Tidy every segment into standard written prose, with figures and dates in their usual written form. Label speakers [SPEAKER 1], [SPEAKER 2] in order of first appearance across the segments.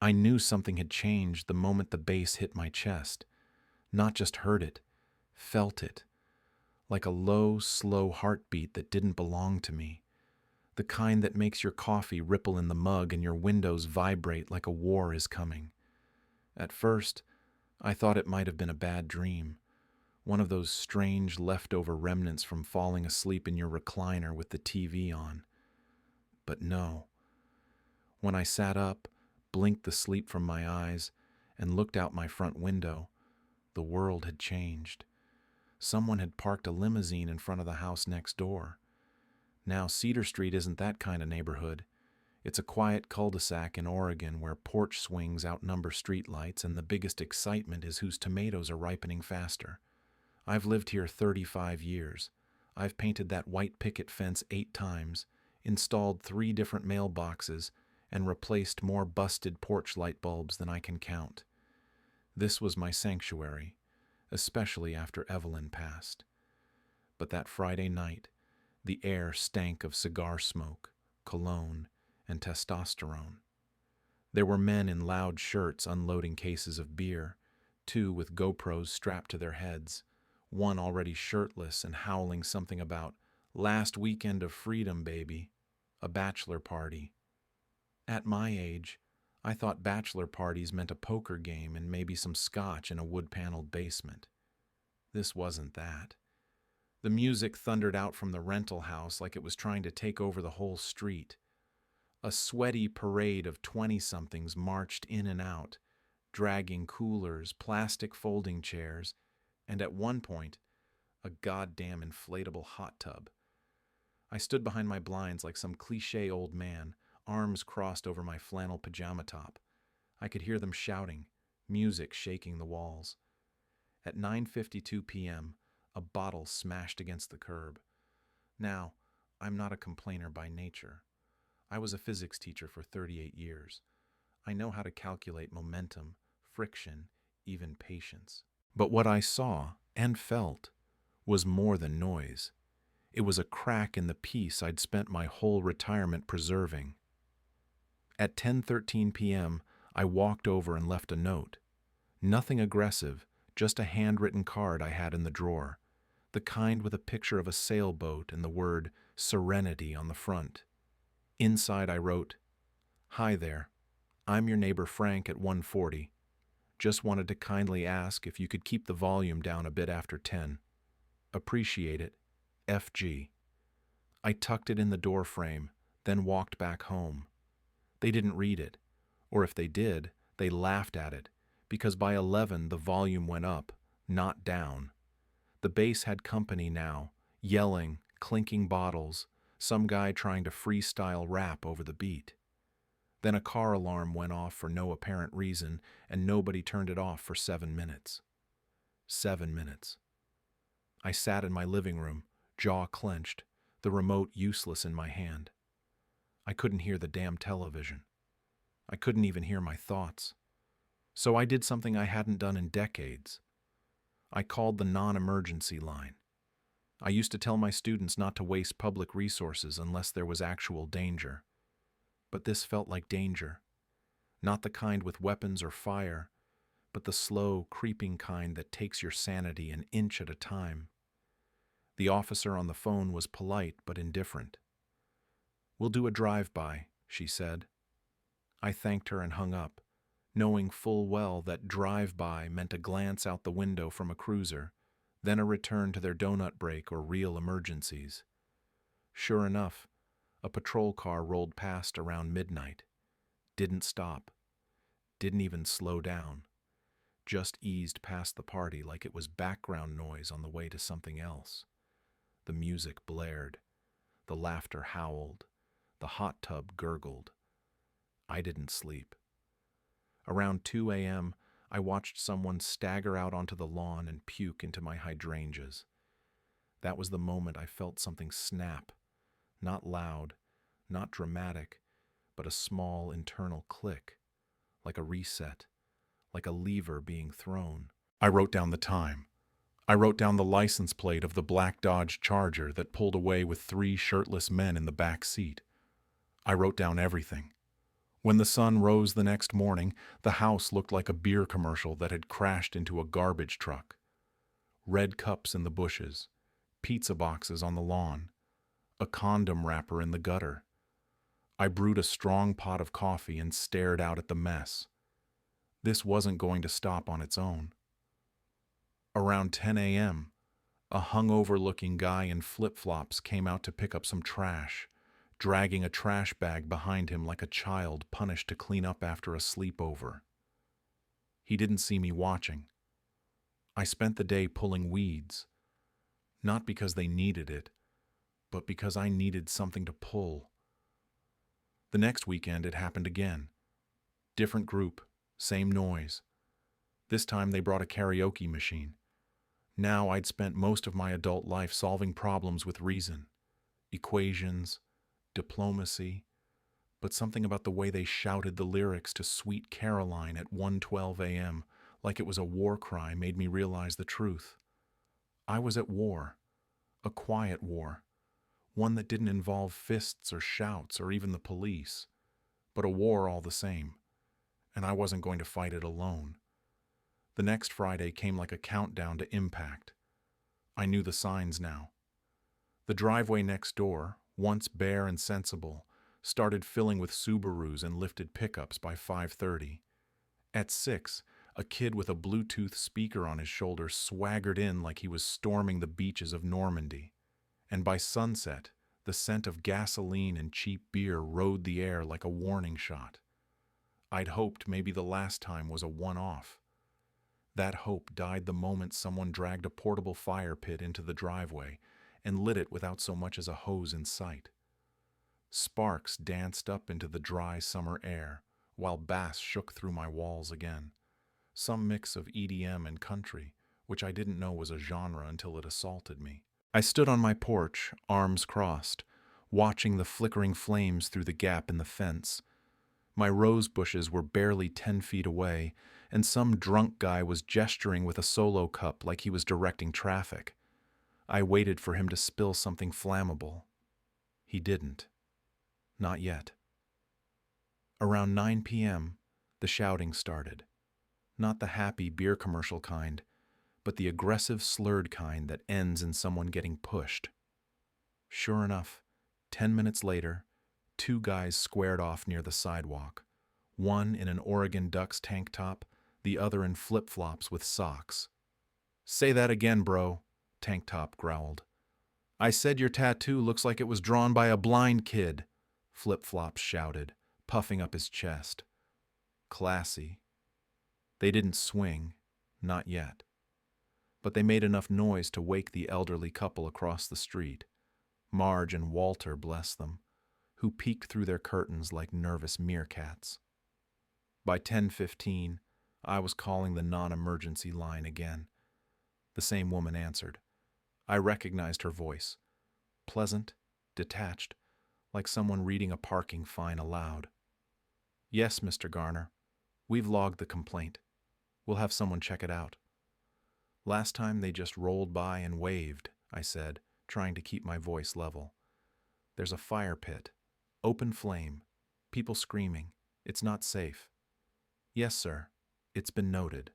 [SPEAKER 1] I knew something had changed the moment the bass hit my chest. Not just heard it, felt it, like a low, slow heartbeat that didn't belong to me. The kind that makes your coffee ripple in the mug and your windows vibrate like a war is coming. At first, I thought it might have been a bad dream, one of those strange leftover remnants from falling asleep in your recliner with the TV on. But no. When I sat up, blinked the sleep from my eyes, and looked out my front window, the world had changed. Someone had parked a limousine in front of the house next door. Now, Cedar Street isn't that kind of neighborhood. It's a quiet cul-de-sac in Oregon where porch swings outnumber streetlights and the biggest excitement is whose tomatoes are ripening faster. I've lived here 35 years. I've painted that white picket fence 8 times, installed 3 different mailboxes, and replaced more busted porch light bulbs than I can count. This was my sanctuary, especially after Evelyn passed. But that Friday night, the air stank of cigar smoke, cologne, and testosterone. There were men in loud shirts unloading cases of beer, 2 with GoPros strapped to their heads, one already shirtless and howling something about last weekend of freedom, baby, a bachelor party. At my age, I thought bachelor parties meant a poker game and maybe some scotch in a wood-paneled basement. This wasn't that. The music thundered out from the rental house like it was trying to take over the whole street. A sweaty parade of 20-somethings marched in and out, dragging coolers, plastic folding chairs, and at one point, a goddamn inflatable hot tub. I stood behind my blinds like some cliché old man, arms crossed over my flannel pajama top. I could hear them shouting, music shaking the walls. At 9:52 p.m., a bottle smashed against the curb. Now, I'm not a complainer by nature. I was a physics teacher for 38 years. I know how to calculate momentum, friction, even patience. But what I saw and felt was more than noise. It was a crack in the peace I'd spent my whole retirement preserving. At 10:13 p.m., I walked over and left a note. Nothing aggressive, just a handwritten card I had in the drawer, the kind with a picture of a sailboat and the word Serenity on the front. Inside I wrote, "Hi there. I'm your neighbor Frank at 140. Just wanted to kindly ask if you could keep the volume down a bit after 10. Appreciate it. FG." I tucked it in the door frame, then walked back home. They didn't read it, or if they did, they laughed at it, because by 11 the volume went up, not down. The bass had company now, yelling, clinking bottles, some guy trying to freestyle rap over the beat. Then a car alarm went off for no apparent reason, and nobody turned it off for 7 minutes. 7 minutes. I sat in my living room, jaw clenched, the remote useless in my hand. I couldn't hear the damn television. I couldn't even hear my thoughts. So I did something I hadn't done in decades. I called the non-emergency line. I used to tell my students not to waste public resources unless there was actual danger. But this felt like danger. Not the kind with weapons or fire, but the slow, creeping kind that takes your sanity an inch at a time. The officer on the phone was polite but indifferent. "We'll do a drive-by," she said. I thanked her and hung up, knowing full well that drive-by meant a glance out the window from a cruiser, then a return to their donut break or real emergencies. Sure enough, a patrol car rolled past around midnight. Didn't stop. Didn't even slow down. Just eased past the party like it was background noise on the way to something else. The music blared. The laughter howled. The hot tub gurgled. I didn't sleep. Around 2 a.m., I watched someone stagger out onto the lawn and puke into my hydrangeas. That was the moment I felt something snap. Not loud, not dramatic, but a small internal click, like a reset, like a lever being thrown. I wrote down the time. I wrote down the license plate of the black Dodge Charger that pulled away with 3 shirtless men in the back seat. I wrote down everything. When the sun rose the next morning, the house looked like a beer commercial that had crashed into a garbage truck. Red cups in the bushes, pizza boxes on the lawn, a condom wrapper in the gutter. I brewed a strong pot of coffee and stared out at the mess. This wasn't going to stop on its own. Around 10 a.m., a hungover-looking guy in flip-flops came out to pick up some trash, dragging a trash bag behind him like a child punished to clean up after a sleepover. He didn't see me watching. I spent the day pulling weeds, not because they needed it, but because I needed something to pull. The next weekend it happened again. Different group, same noise. This time they brought a karaoke machine. Now I'd spent most of my adult life solving problems with reason, equations, diplomacy, but something about the way they shouted the lyrics to Sweet Caroline at 1:12 a.m. like it was a war cry made me realize the truth. I was at war, a quiet war, one that didn't involve fists or shouts or even the police, but a war all the same, and I wasn't going to fight it alone. The next Friday came like a countdown to impact. I knew the signs now. The driveway next door, once bare and sensible, started filling with Subarus and lifted pickups by 5:30. At 6, a kid with a Bluetooth speaker on his shoulder swaggered in like he was storming the beaches of Normandy. And by sunset, the scent of gasoline and cheap beer rode the air like a warning shot. I'd hoped maybe the last time was a one-off. That hope died the moment someone dragged a portable fire pit into the driveway and lit it without so much as a hose in sight. Sparks danced up into the dry summer air, while bass shook through my walls again. Some mix of EDM and country, which I didn't know was a genre until it assaulted me. I stood on my porch, arms crossed, watching the flickering flames through the gap in the fence. My rose bushes were barely 10 feet away, and some drunk guy was gesturing with a solo cup like he was directing traffic. I waited for him to spill something flammable. He didn't. Not yet. Around 9 p.m., the shouting started. Not the happy beer commercial kind, but the aggressive slurred kind that ends in someone getting pushed. Sure enough, 10 minutes later, 2 guys squared off near the sidewalk, one in an Oregon Ducks tank top, the other in flip-flops with socks. "Say that again, bro," Tank Top growled. "I said your tattoo looks like it was drawn by a blind kid," Flip-flops shouted, puffing up his chest. Classy. They didn't swing, not yet. But they made enough noise to wake the elderly couple across the street, Marge and Walter, bless them, who peeked through their curtains like nervous meerkats. By 10:15, I was calling the non-emergency line again. The same woman answered. I recognized her voice. Pleasant, detached, like someone reading a parking fine aloud. "Yes, Mr. Garner. We've logged the complaint. We'll have someone check it out." "Last time they just rolled by and waved," I said, trying to keep my voice level. "There's a fire pit. Open flame. People screaming. It's not safe." "Yes, sir. It's been noted."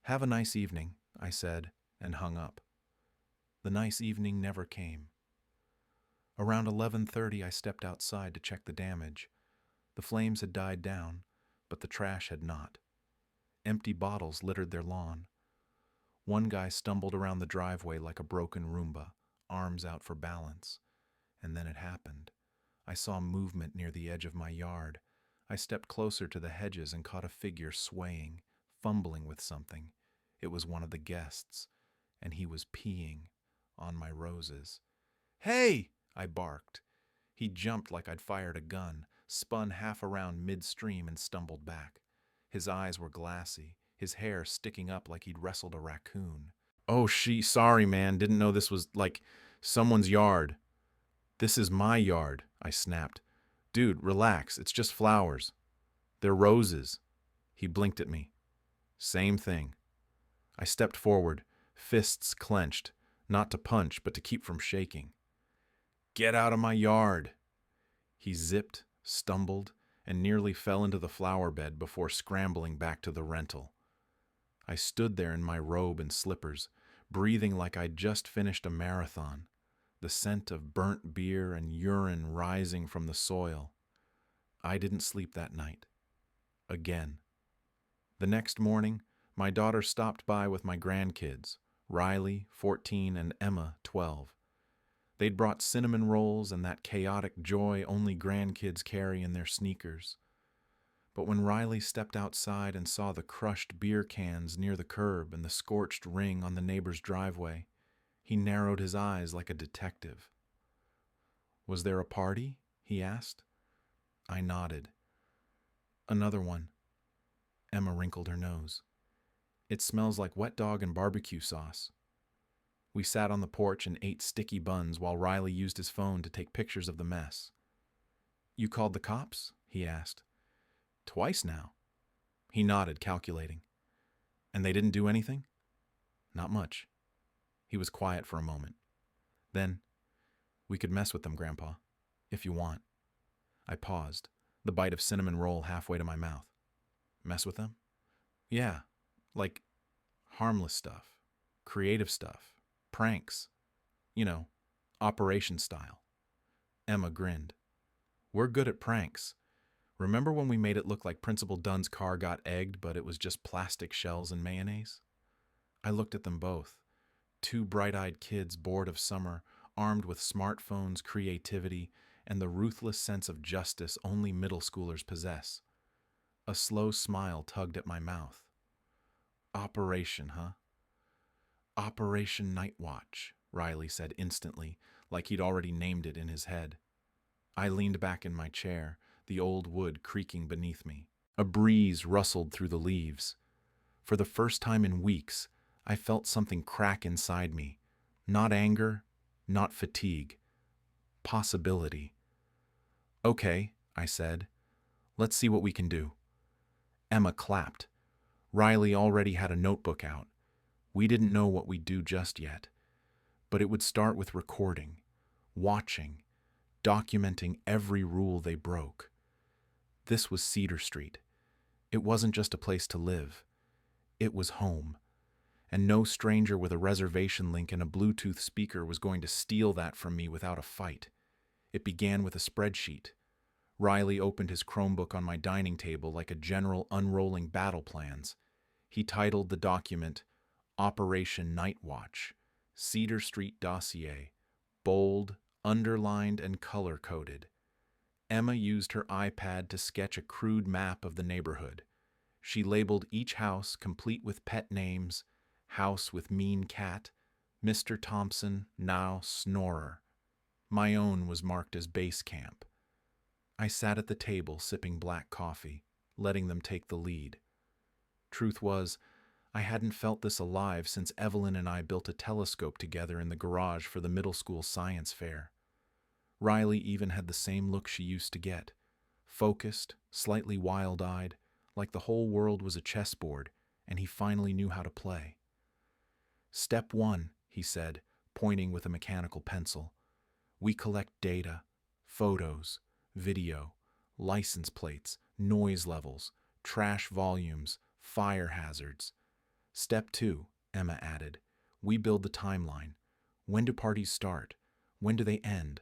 [SPEAKER 1] "Have a nice evening," I said, and hung up. The nice evening never came. Around 11:30, I stepped outside to check the damage. The flames had died down, but the trash had not. Empty bottles littered their lawn. One guy stumbled around the driveway like a broken Roomba, arms out for balance. And then it happened. I saw movement near the edge of my yard. I stepped closer to the hedges and caught a figure swaying, fumbling with something. It was one of the guests, and he was peeing on my roses. "Hey!" I barked. He jumped like I'd fired a gun, spun half around midstream and stumbled back. His eyes were glassy, his hair sticking up like he'd wrestled a raccoon. "Oh, sorry, man, didn't know this was, like, someone's yard." "This is my yard," I snapped. "Dude, relax, it's just flowers." "They're roses." He blinked at me. "Same thing." I stepped forward, fists clenched, not to punch, but to keep from shaking. "Get out of my yard." He zipped, stumbled, and nearly fell into the flower bed before scrambling back to the rental. I stood there in my robe and slippers, breathing like I'd just finished a marathon, the scent of burnt beer and urine rising from the soil. I didn't sleep that night. Again. The next morning, my daughter stopped by with my grandkids, Riley, 14, and Emma, 12. They'd brought cinnamon rolls and that chaotic joy only grandkids carry in their sneakers. But when Riley stepped outside and saw the crushed beer cans near the curb and the scorched ring on the neighbor's driveway, he narrowed his eyes like a detective. "Was there a party?" he asked. I nodded. "Another one." Emma wrinkled her nose. "It smells like wet dog and barbecue sauce." We sat on the porch and ate sticky buns while Riley used his phone to take pictures of the mess. "You called the cops?" he asked. "Twice now." He nodded, calculating. "And they didn't do anything?" "Not much." He was quiet for a moment. Then, "We could mess with them, Grandpa, if you want." I paused, the bite of cinnamon roll halfway to my mouth. "Mess with them?" "Yeah, like harmless stuff, creative stuff, pranks. You know, operation style." Emma grinned. "We're good at pranks. Remember when we made it look like Principal Dunn's car got egged, but it was just plastic shells and mayonnaise?" I looked at them both. Two bright-eyed kids bored of summer, armed with smartphones, creativity, and the ruthless sense of justice only middle schoolers possess. A slow smile tugged at my mouth. "Operation, huh?" "Operation Night Watch," Riley said instantly, like he'd already named it in his head. I leaned back in my chair, the old wood creaking beneath me. A breeze rustled through the leaves. For the first time in weeks, I felt something crack inside me. Not anger, not fatigue. Possibility. "Okay," I said. "Let's see what we can do." Emma clapped. Riley already had a notebook out. We didn't know what we'd do just yet, but it would start with recording, watching, documenting every rule they broke. This was Cedar Street. It wasn't just a place to live. It was home. And no stranger with a reservation link and a Bluetooth speaker was going to steal that from me without a fight. It began with a spreadsheet. Riley opened his Chromebook on my dining table like a general unrolling battle plans. He titled the document, Operation Night Watch, Cedar Street Dossier, bold, underlined, and color-coded. Emma used her iPad to sketch a crude map of the neighborhood. She labeled each house complete with pet names, House with Mean Cat, Mr. Thompson, now Snorer. My own was marked as Base Camp. I sat at the table sipping black coffee, letting them take the lead. Truth was, I hadn't felt this alive since Evelyn and I built a telescope together in the garage for the middle school science fair. Riley even had the same look she used to get, focused, slightly wild-eyed, like the whole world was a chessboard, and he finally knew how to play. "Step 1, he said, pointing with a mechanical pencil. "We collect data, photos, video, license plates, noise levels, trash volumes, fire hazards. Step 2, Emma added. We build the timeline. When do parties start? When do they end?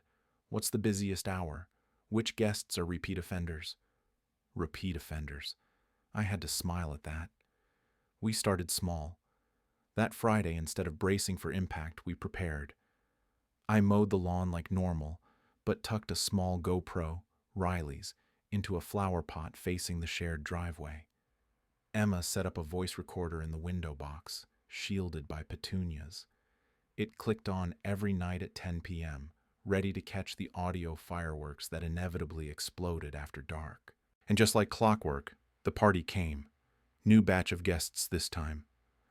[SPEAKER 1] What's the busiest hour? Which guests are repeat offenders?" Repeat offenders. I had to smile at that. We started small. That Friday, instead of bracing for impact, we prepared. I mowed the lawn like normal, but tucked a small GoPro, Riley's, into a flower pot facing the shared driveway. Emma set up a voice recorder in the window box, shielded by petunias. It clicked on every night at 10 p.m., ready to catch the audio fireworks that inevitably exploded after dark. And just like clockwork, the party came. New batch of guests this time.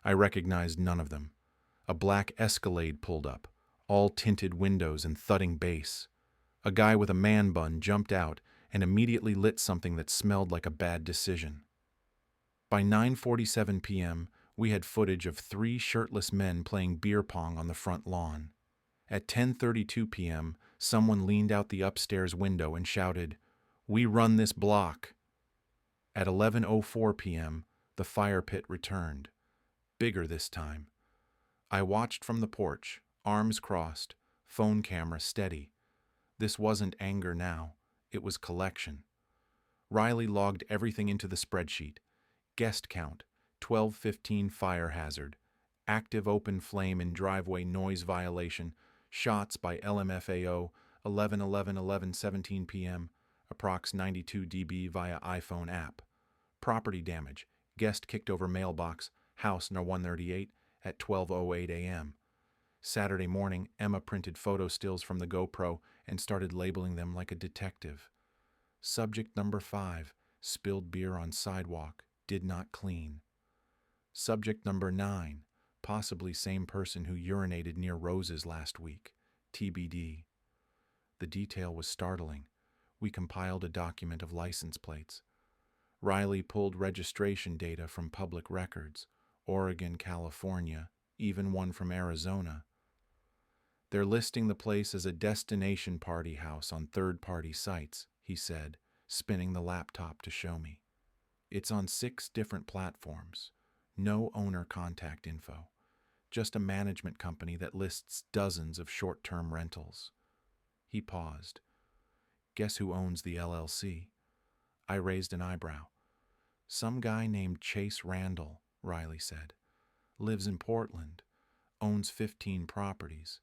[SPEAKER 1] I recognized none of them. A black Escalade pulled up, all tinted windows and thudding bass. A guy with a man bun jumped out and immediately lit something that smelled like a bad decision. By 9:47 p.m., we had footage of 3 shirtless men playing beer pong on the front lawn. At 10:32 p.m., someone leaned out the upstairs window and shouted, We run this block. At 11:04 p.m., the fire pit returned, bigger this time. I watched from the porch, arms crossed, phone camera steady. This wasn't anger now, it was collection. Riley logged everything into the spreadsheet. Guest count, 12:15 fire hazard, active open flame in driveway noise violation, shots by LMFAO, 11:11:11:17 p.m., approx 92 dB via iPhone app. Property damage, guest kicked over mailbox, house No. 138 at 12:08 a.m. Saturday morning, Emma printed photo stills from the GoPro and started labeling them like a detective. Subject number 5, spilled beer on sidewalk, did not clean. Subject number 9, possibly same person who urinated near roses last week, TBD. The detail was startling. We compiled a document of license plates. Riley pulled registration data from public records, Oregon, California, even one from Arizona. They're listing the place as a destination party house on third-party sites, he said, spinning the laptop to show me. It's on 6 different platforms. No owner contact info. Just a management company that lists dozens of short-term rentals. He paused. Guess who owns the LLC? I raised an eyebrow. Some guy named Chase Randall, Riley said. Lives in Portland. Owns 15 properties.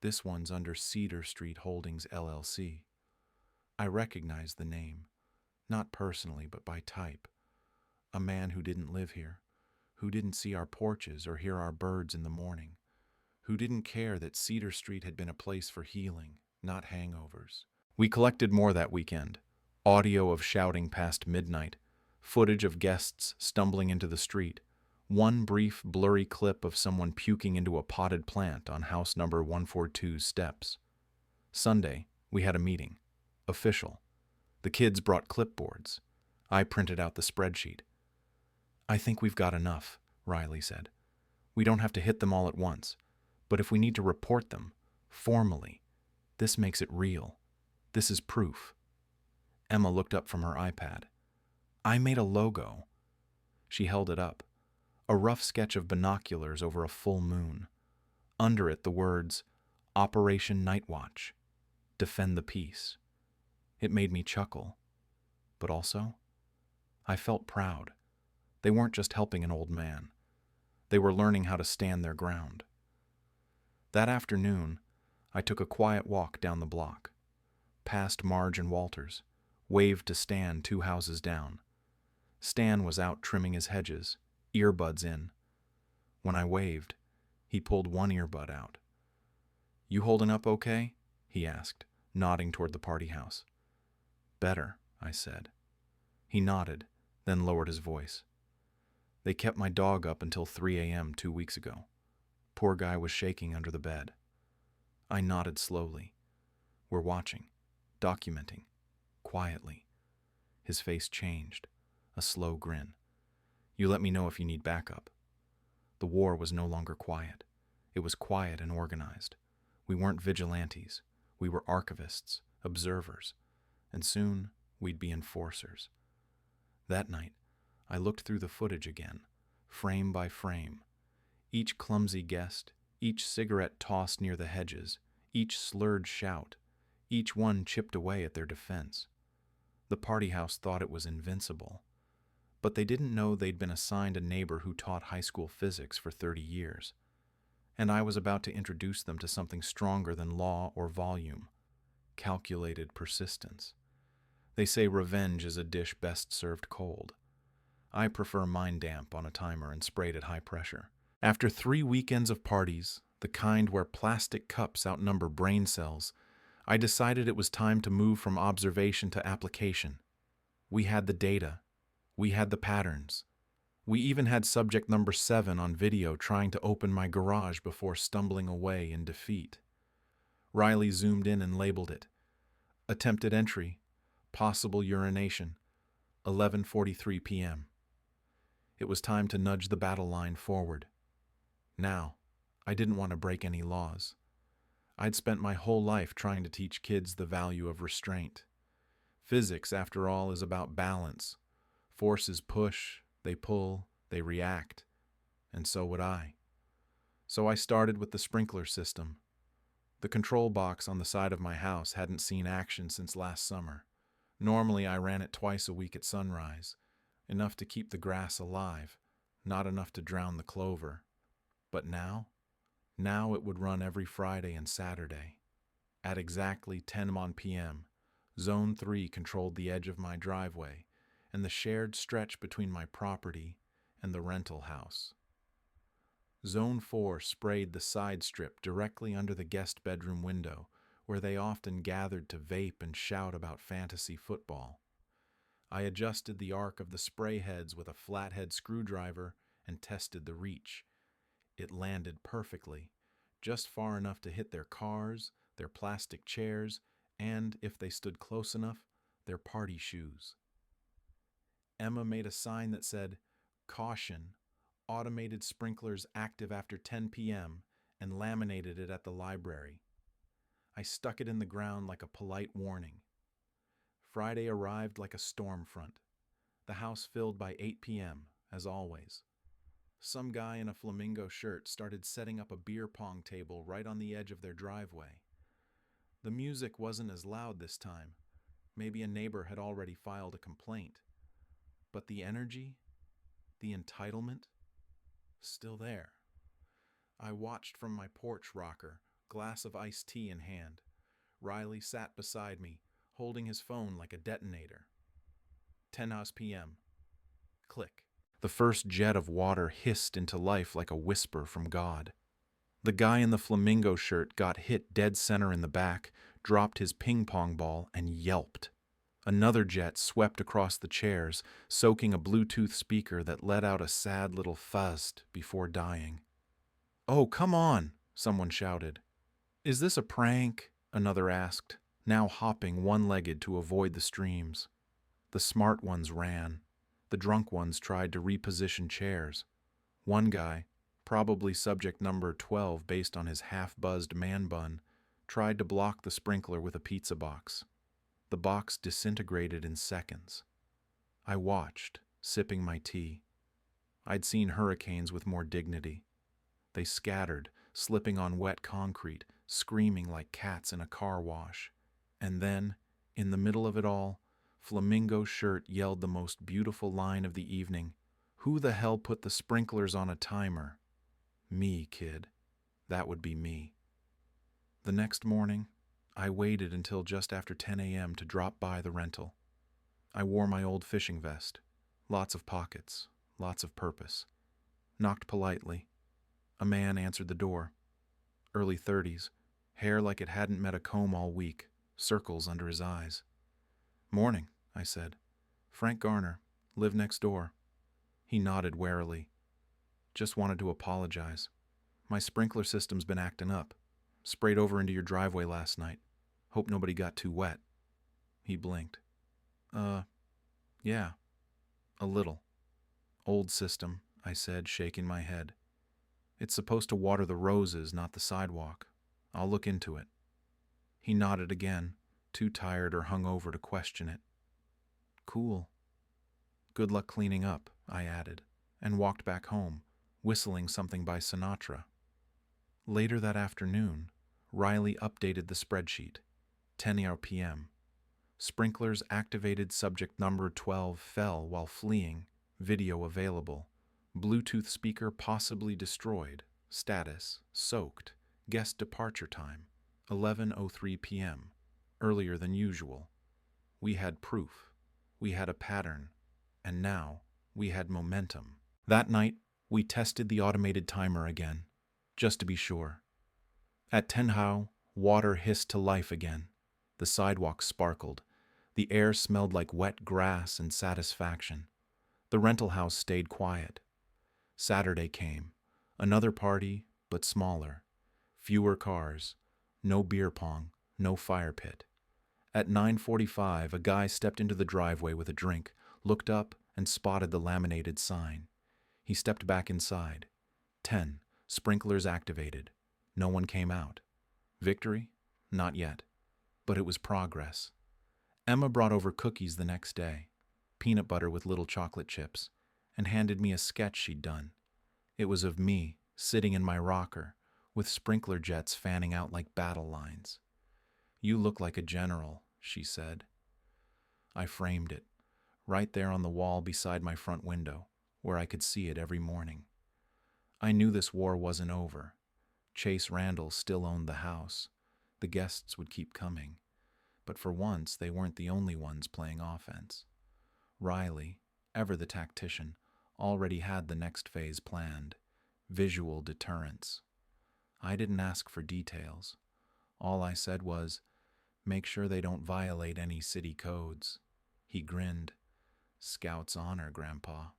[SPEAKER 1] This one's under Cedar Street Holdings, LLC. I recognized the name. Not personally, but by type. A man who didn't live here. Who didn't see our porches or hear our birds in the morning. Who didn't care that Cedar Street had been a place for healing, not hangovers. We collected more that weekend. Audio of shouting past midnight. Footage of guests stumbling into the street. One brief, blurry clip of someone puking into a potted plant on house number 142's steps. Sunday, we had a meeting. Official. The kids brought clipboards. I printed out the spreadsheet. I think we've got enough, Riley said. We don't have to hit them all at once. But if we need to report them, formally, this makes it real. This is proof. Emma looked up from her iPad. I made a logo. She held it up. A rough sketch of binoculars over a full moon. Under it, the words, Operation Night Watch. Defend the peace. It made me chuckle. But also, I felt proud. They weren't just helping an old man. They were learning how to stand their ground. That afternoon, I took a quiet walk down the block. Past Marge and Walters, waved to Stan 2 houses down. Stan was out trimming his hedges, earbuds in. When I waved, he pulled one earbud out. You holding up okay? He asked, nodding toward the party house. Better, I said. He nodded, then lowered his voice. They kept my dog up until 3 a.m. 2 weeks ago. Poor guy was shaking under the bed. I nodded slowly. We're watching, documenting, quietly. His face changed, a slow grin. You let me know if you need backup. The war was no longer quiet. It was quiet and organized. We weren't vigilantes. We were archivists, observers, and soon we'd be enforcers. That night, I looked through the footage again, frame by frame. Each clumsy guest, each cigarette tossed near the hedges, each slurred shout, each one chipped away at their defense. The party house thought it was invincible, but they didn't know they'd been assigned a neighbor who taught high school physics for 30 years. And I was about to introduce them to something stronger than law or volume, calculated persistence. They say revenge is a dish best served cold. I prefer mine damp on a timer and sprayed at high pressure. After 3 weekends of parties, the kind where plastic cups outnumber brain cells, I decided it was time to move from observation to application. We had the data. We had the patterns. We even had subject number 7 on video trying to open my garage before stumbling away in defeat. Riley zoomed in and labeled it. Attempted entry. Possible urination. 11:43 p.m. It was time to nudge the battle line forward. Now, I didn't want to break any laws. I'd spent my whole life trying to teach kids the value of restraint. Physics, after all, is about balance. Forces push, they pull, they react, and so would I. So I started with the sprinkler system. The control box on the side of my house hadn't seen action since last summer. Normally I ran it twice a week at sunrise, enough to keep the grass alive, not enough to drown the clover. But now it would run every Friday and Saturday. At exactly 10 p.m., Zone 3 controlled the edge of my driveway and the shared stretch between my property and the rental house. Zone 4 sprayed the side strip directly under the guest bedroom window, where they often gathered to vape and shout about fantasy football. I adjusted the arc of the spray heads with a flathead screwdriver and tested the reach. It landed perfectly, just far enough to hit their cars, their plastic chairs, and, if they stood close enough, their party shoes. Emma made a sign that said, "Caution, automated sprinklers active after 10 p.m., and laminated it at the library. I stuck it in the ground like a polite warning. Friday arrived like a storm front. The house filled by 8 p.m., as always. Some guy in a flamingo shirt started setting up a beer pong table right on the edge of their driveway. The music wasn't as loud this time. Maybe a neighbor had already filed a complaint. But the energy, the entitlement, still there. I watched from my porch rocker, glass of iced tea in hand. Riley sat beside me, holding his phone like a detonator. 10 p.m. Click. The first jet of water hissed into life like a whisper from God. The guy in the flamingo shirt got hit dead center in the back, dropped his ping pong ball, and yelped. Another jet swept across the chairs, soaking a Bluetooth speaker that let out a sad little fuzz before dying. "Oh, come on," someone shouted. "Is this a prank?" another asked, now hopping one-legged to avoid the streams. The smart ones ran. The drunk ones tried to reposition chairs. One guy, probably subject number 12 based on his half-buzzed man bun, tried to block the sprinkler with a pizza box. The box disintegrated in seconds. I watched, sipping my tea. I'd seen hurricanes with more dignity. They scattered, slipping on wet concrete, screaming like cats in a car wash. And then, in the middle of it all, Flamingo Shirt yelled the most beautiful line of the evening. "Who the hell put the sprinklers on a timer?" Me, kid. That would be me. The next morning, I waited until just after 10 a.m. to drop by the rental. I wore my old fishing vest. Lots of pockets, lots of purpose. Knocked politely. A man answered the door. Early 30s, hair like it hadn't met a comb all week, circles under his eyes. "Morning," I said. "Frank Garner, live next door." He nodded warily. "Just wanted to apologize. My sprinkler system's been acting up. Sprayed over into your driveway last night. Hope nobody got too wet." He blinked. Yeah, a little." "Old system," I said, shaking my head. "It's supposed to water the roses, not the sidewalk. I'll look into it." He nodded again, too tired or hungover to question it. "Cool. Good luck cleaning up," I added, and walked back home, whistling something by Sinatra. Later that afternoon, Riley updated the spreadsheet. 10 p.m. Sprinklers activated, subject number 12 fell while fleeing. Video available. Bluetooth speaker possibly destroyed. Status soaked. Guest departure time 11:03 p.m. Earlier than usual. We had proof. We had a pattern. And now we had momentum. That night, we tested the automated timer again, just to be sure. At 10 water hissed to life again. The sidewalk sparkled. The air smelled like wet grass and satisfaction. The rental house stayed quiet. Saturday came. Another party, but smaller. Fewer cars. No beer pong. No fire pit. At 9:45, a guy stepped into the driveway with a drink, looked up, and spotted the laminated sign. He stepped back inside. 10. Sprinklers activated. No one came out. Victory? Not yet. But it was progress. Emma brought over cookies the next day, peanut butter with little chocolate chips, and handed me a sketch she'd done. It was of me, sitting in my rocker, with sprinkler jets fanning out like battle lines. "You look like a general," she said. I framed it, right there on the wall beside my front window, where I could see it every morning. I knew this war wasn't over. Chase Randall still owned the house. The guests would keep coming. But for once, they weren't the only ones playing offense. Riley, ever the tactician, already had the next phase planned: visual deterrence. I didn't ask for details. All I said was, "Make sure they don't violate any city codes." He grinned. "Scout's honor, Grandpa."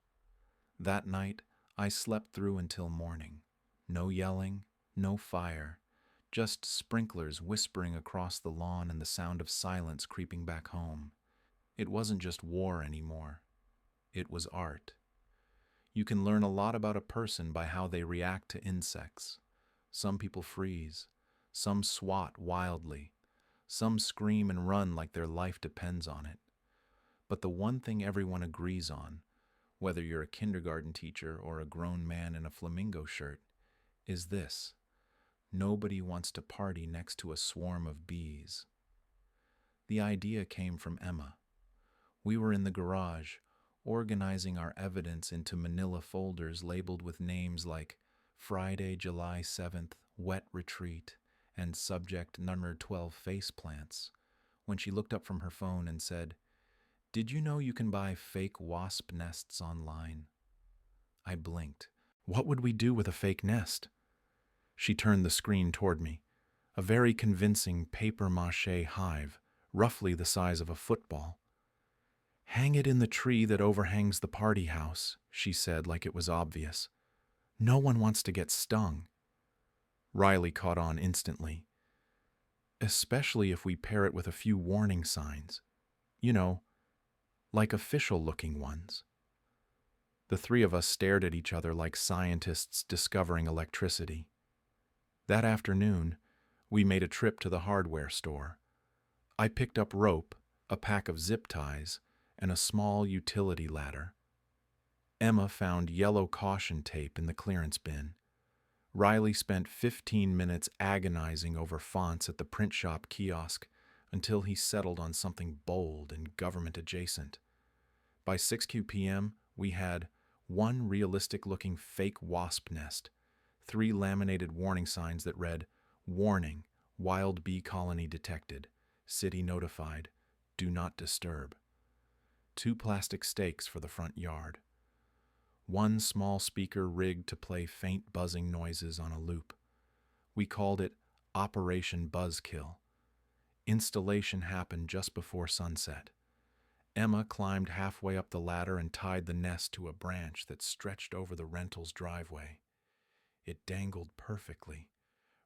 [SPEAKER 1] That night, I slept through until morning. No yelling, no fire, just sprinklers whispering across the lawn and the sound of silence creeping back home. It wasn't just war anymore. It was art. You can learn a lot about a person by how they react to insects. Some people freeze. Some swat wildly. Some scream and run like their life depends on it. But the one thing everyone agrees on, whether you're a kindergarten teacher or a grown man in a flamingo shirt, is this: nobody wants to party next to a swarm of bees. The idea came from Emma. We were in the garage, organizing our evidence into manila folders labeled with names like Friday, July 7th, Wet Retreat, and subject number 12 face plants, when she looked up from her phone and said, "Did you know you can buy fake wasp nests online?" I blinked. What would we do with a fake nest? She turned the screen toward me. A very convincing papier-mâché hive, roughly the size of a football. "Hang it in the tree that overhangs the party house," she said like it was obvious. "No one wants to get stung." Riley caught on instantly. "Especially if we pair it with a few warning signs. You know, like official-looking ones." The three of us stared at each other like scientists discovering electricity. That afternoon, we made a trip to the hardware store. I picked up rope, a pack of zip ties, and a small utility ladder. Emma found yellow caution tape in the clearance bin. Riley spent 15 minutes agonizing over fonts at the print shop kiosk until he settled on something bold and government-adjacent. By 6 p.m., we had one realistic-looking fake wasp nest, 3 laminated warning signs that read, "Warning, wild bee colony detected. City notified. Do not disturb." 2 plastic stakes for the front yard. 1 small speaker rigged to play faint buzzing noises on a loop. We called it Operation Buzzkill. Installation happened just before sunset. Emma climbed halfway up the ladder and tied the nest to a branch that stretched over the rental's driveway. It dangled perfectly,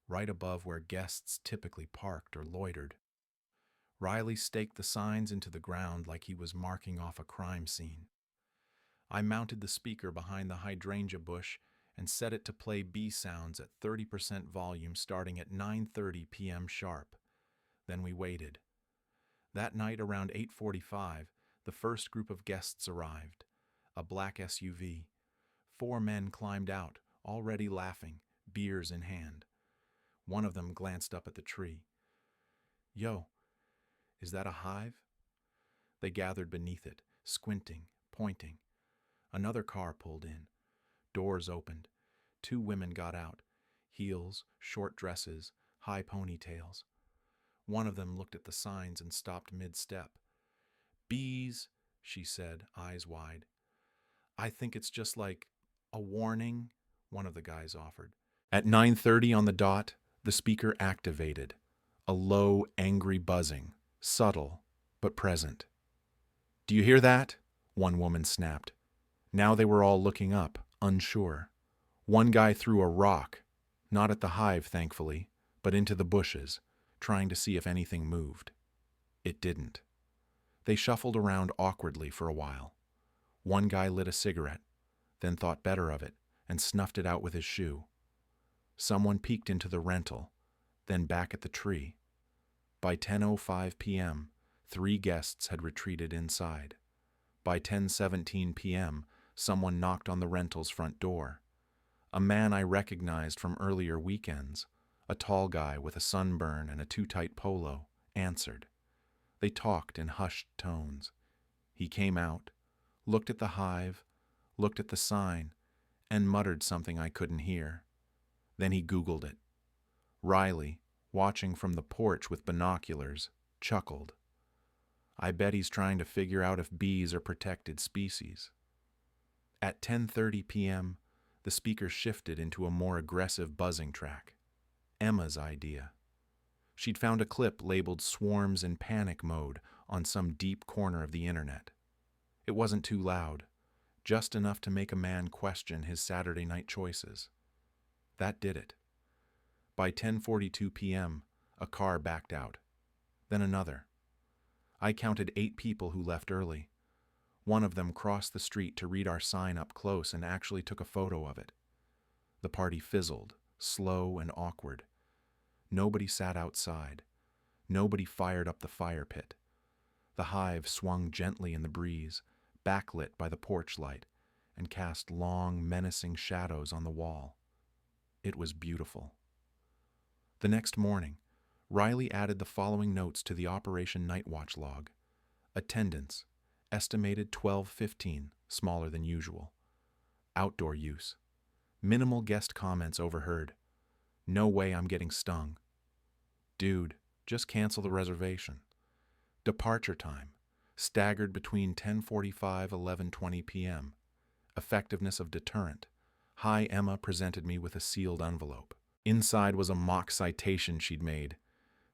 [SPEAKER 1] right above where guests typically parked or loitered. Riley staked the signs into the ground like he was marking off a crime scene. I mounted the speaker behind the hydrangea bush and set it to play bee sounds at 30% volume starting at 9:30 p.m. sharp. Then we waited. That night around 8:45, the first group of guests arrived. A black SUV. 4 men climbed out, already laughing, beers in hand. One of them glanced up at the tree. "Yo, is that a hive?" They gathered beneath it, squinting, pointing. Another car pulled in. Doors opened. 2 women got out. Heels, short dresses, high ponytails. One of them looked at the signs and stopped mid-step. "Bees," she said, eyes wide. "I think it's just like a warning," one of the guys offered. At 9:30 on the dot, the speaker activated. A low, angry buzzing, subtle, but present. "Do you hear that?" one woman snapped. Now they were all looking up, unsure. One guy threw a rock, not at the hive, thankfully, but into the bushes, trying to see if anything moved. It didn't. They shuffled around awkwardly for a while. One guy lit a cigarette, then thought better of it and snuffed it out with his shoe. Someone peeked into the rental, then back at the tree. By 10:05 p.m., 3 guests had retreated inside. By 10:17 p.m., someone knocked on the rental's front door. A man I recognized from earlier weekends, a tall guy with a sunburn and a too-tight polo, answered. They talked in hushed tones. He came out, looked at the hive, looked at the sign, and muttered something I couldn't hear. Then he Googled it. Riley, watching from the porch with binoculars, chuckled. I bet he's trying to figure out if bees are protected species. At 10:30 p.m., the speaker shifted into a more aggressive buzzing track. Emma's idea. She'd found a clip labeled Swarms in Panic Mode on some deep corner of the internet. It wasn't too loud, just enough to make a man question his Saturday night choices. That did it. By 10:42 p.m., a car backed out. Then another. I counted 8 people who left early. One of them crossed the street to read our sign up close and actually took a photo of it. The party fizzled, slow and awkward. Nobody sat outside. Nobody fired up the fire pit. The hive swung gently in the breeze, backlit by the porch light, and cast long, menacing shadows on the wall. It was beautiful. The next morning, Riley added the following notes to the Operation Night Watch log. Attendance, estimated 12:15, smaller than usual. Outdoor use. Minimal guest comments overheard. No way I'm getting stung. Dude, just cancel the reservation. Departure time, staggered between 10:45 and 11:20 p.m. Effectiveness of deterrent. Hi, Emma presented me with a sealed envelope. Inside was a mock citation she'd made.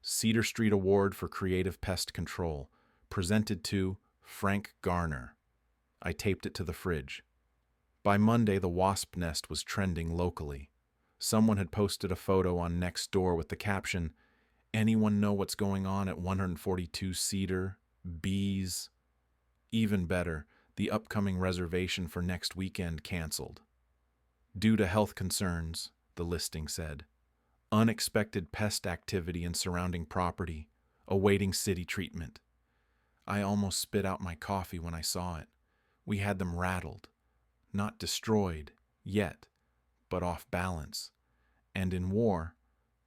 [SPEAKER 1] Cedar Street Award for Creative Pest Control, presented to Frank Garner. I taped it to the fridge. By Monday, the wasp nest was trending locally. Someone had posted a photo on Nextdoor with the caption, "Anyone know what's going on at 142 Cedar? Bees?" Even better, the upcoming reservation for next weekend canceled. Due to health concerns, the listing said. Unexpected pest activity in surrounding property, awaiting city treatment. I almost spit out my coffee when I saw it. We had them rattled. Not destroyed, yet, but off balance. And in war,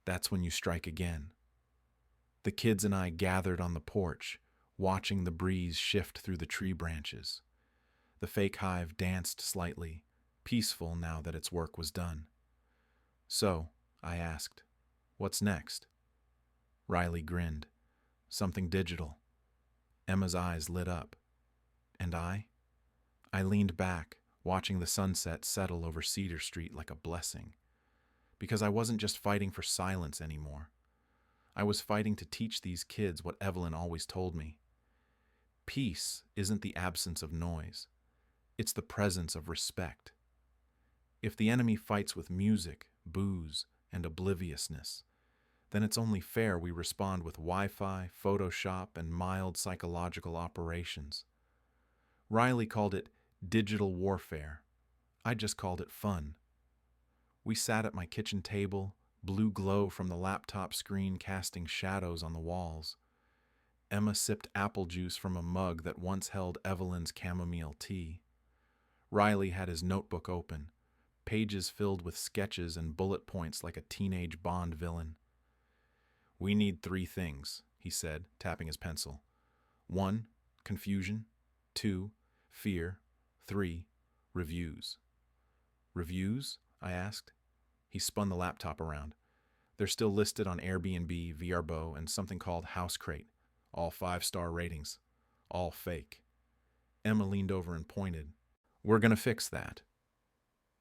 [SPEAKER 1] that's when you strike again. The kids and I gathered on the porch, watching the breeze shift through the tree branches. The fake hive danced slightly, peaceful now that its work was done. So, I asked, what's next? Riley grinned. Something digital. Emma's eyes lit up. And I? I leaned back, watching the sunset settle over Cedar Street like a blessing. Because I wasn't just fighting for silence anymore. I was fighting to teach these kids what Evelyn always told me. Peace isn't the absence of noise. It's the presence of respect. If the enemy fights with music, booze, and obliviousness, then it's only fair we respond with Wi-Fi, Photoshop, and mild psychological operations. Riley called it digital warfare. I just called it fun. We sat at my kitchen table, blue glow from the laptop screen casting shadows on the walls. Emma sipped apple juice from a mug that once held Evelyn's chamomile tea. Riley had his notebook open, pages filled with sketches and bullet points like a teenage Bond villain. We need 3 things, he said, tapping his pencil. 1, confusion. 2, fear. 3, reviews. Reviews? I asked. He spun the laptop around. They're still listed on Airbnb, VRBO, and something called House Crate. All 5-star ratings. All fake. Emma leaned over and pointed. We're going to fix that.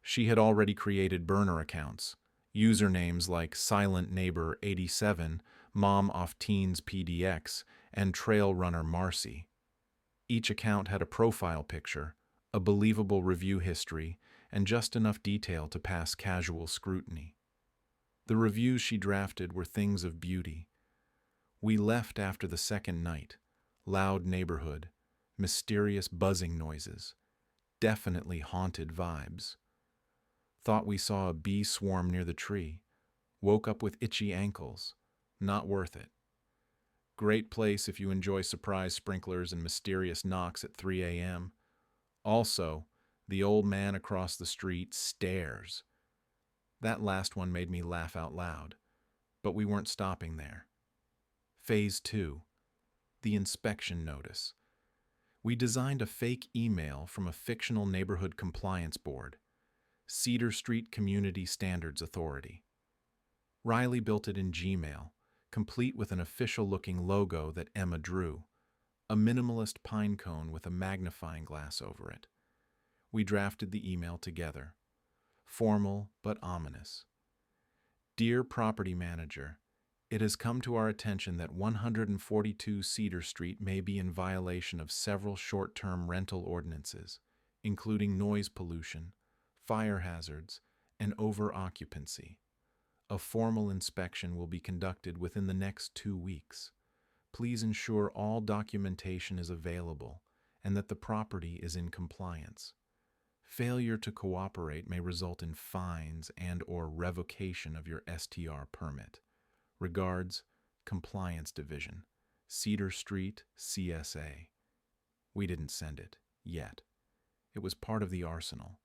[SPEAKER 1] She had already created burner accounts, usernames like Silent Neighbor 87, Mom Off Teens PDX, and Trail Runner Marcy. Each account had a profile picture, a believable review history, and just enough detail to pass casual scrutiny. The reviews she drafted were things of beauty. We left after the second night. Loud neighborhood, mysterious buzzing noises, definitely haunted vibes. Thought we saw a bee swarm near the tree. Woke up with itchy ankles. Not worth it. Great place if you enjoy surprise sprinklers and mysterious knocks at 3 a.m. Also, the old man across the street stares. That last one made me laugh out loud, but we weren't stopping there. Phase 2, the inspection notice. We designed a fake email from a fictional neighborhood compliance board, Cedar Street Community Standards Authority. Riley built it in Gmail, complete with an official-looking logo that Emma drew, a minimalist pine cone with a magnifying glass over it. We drafted the email together, formal but ominous. Dear Property Manager, it has come to our attention that 142 Cedar Street may be in violation of several short-term rental ordinances, including noise pollution, fire hazards, and over-occupancy. A formal inspection will be conducted within the next 2 weeks. Please ensure all documentation is available and that the property is in compliance. Failure to cooperate may result in fines and/or revocation of your STR permit. Regards, Compliance Division, Cedar Street, CSA. We didn't send it, yet. It was part of the arsenal,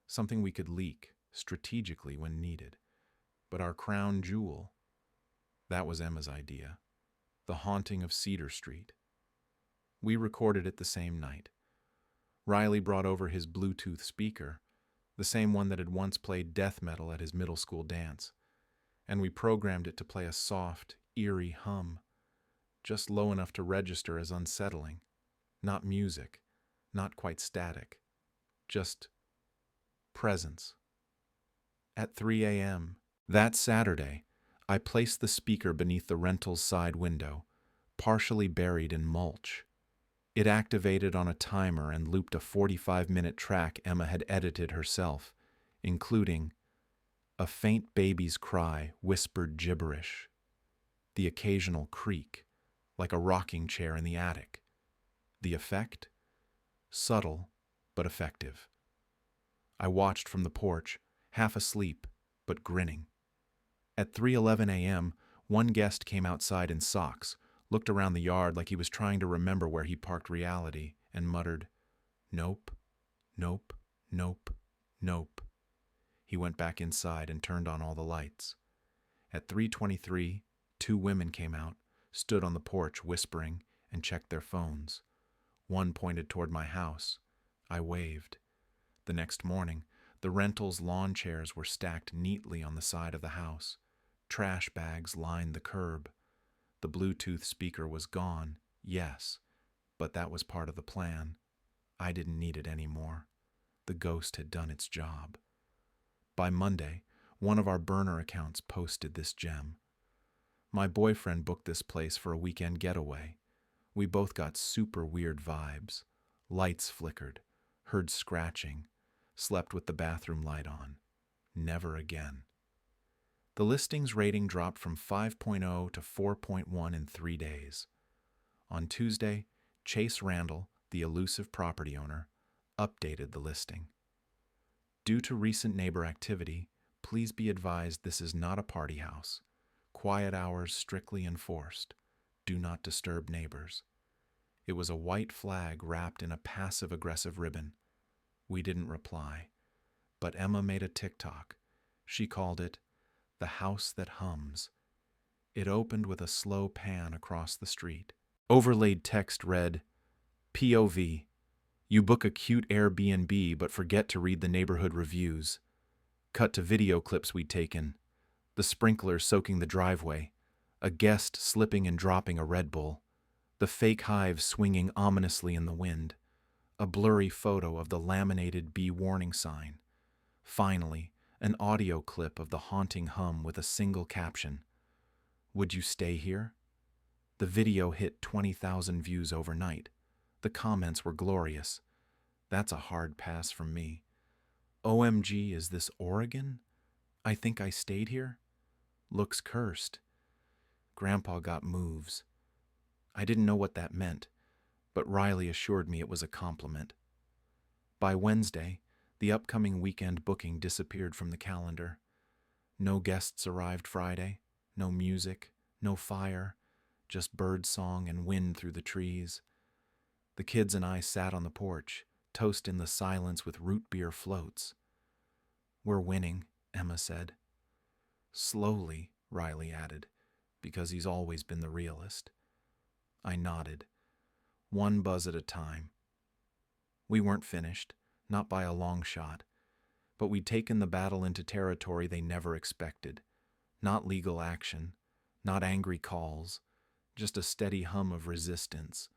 [SPEAKER 1] something we could leak strategically when needed. But our crown jewel, that was Emma's idea, the haunting of Cedar Street. We recorded it the same night. Riley brought over his Bluetooth speaker, the same one that had once played death metal at his middle school dance, and we programmed it to play a soft, eerie hum, just low enough to register as unsettling. Not music, not quite static, just presence. At 3 a.m., that Saturday, I placed the speaker beneath the rental's side window, partially buried in mulch. It activated on a timer and looped a 45-minute track Emma had edited herself, including a faint baby's cry whispered gibberish, the occasional creak, like a rocking chair in the attic. The effect? Subtle, but effective. I watched from the porch, half asleep, but grinning. At 3:11 a.m., one guest came outside in socks, looked around the yard like he was trying to remember where he parked reality, and muttered, "Nope, nope, nope, nope." He went back inside and turned on all the lights. At 3:23, 2 women came out, stood on the porch whispering, and checked their phones. One pointed toward my house. I waved. The next morning, the rental's lawn chairs were stacked neatly on the side of the house. Trash bags lined the curb. The Bluetooth speaker was gone, yes, but that was part of the plan. I didn't need it anymore. The ghost had done its job. By Monday, one of our burner accounts posted this gem. My boyfriend booked this place for a weekend getaway. We both got super weird vibes. Lights flickered, heard scratching, slept with the bathroom light on. Never again. The listing's rating dropped from 5.0 to 4.1 in 3 days. On Tuesday, Chase Randall, the elusive property owner, updated the listing. Due to recent neighbor activity, please be advised this is not a party house. Quiet hours strictly enforced. Do not disturb neighbors. It was a white flag wrapped in a passive-aggressive ribbon. We didn't reply, but Emma made a TikTok. She called it The House That Hums. It opened with a slow pan across the street. Overlaid text read, POV, you book a cute Airbnb but forget to read the neighborhood reviews. Cut to video clips we'd taken. The sprinkler soaking the driveway. A guest slipping and dropping a Red Bull. The fake hives swinging ominously in the wind. A blurry photo of the laminated bee warning sign. Finally, an audio clip of the haunting hum with a single caption. Would you stay here? The video hit 20,000 views overnight. The comments were glorious. That's a hard pass from me. OMG, is this Oregon? I think I stayed here? Looks cursed. Grandpa got moves. I didn't know what that meant, but Riley assured me it was a compliment. By Wednesday, the upcoming weekend booking disappeared from the calendar. No guests arrived Friday, no music, no fire, just bird song and wind through the trees. The kids and I sat on the porch, toast in the silence with root beer floats. "We're winning," Emma said. "Slowly," Riley added, because he's always been the realist. I nodded. One buzz at a time. We weren't finished, not by a long shot, but we'd taken the battle into territory they never expected. Not legal action, not angry calls, just a steady hum of resistance,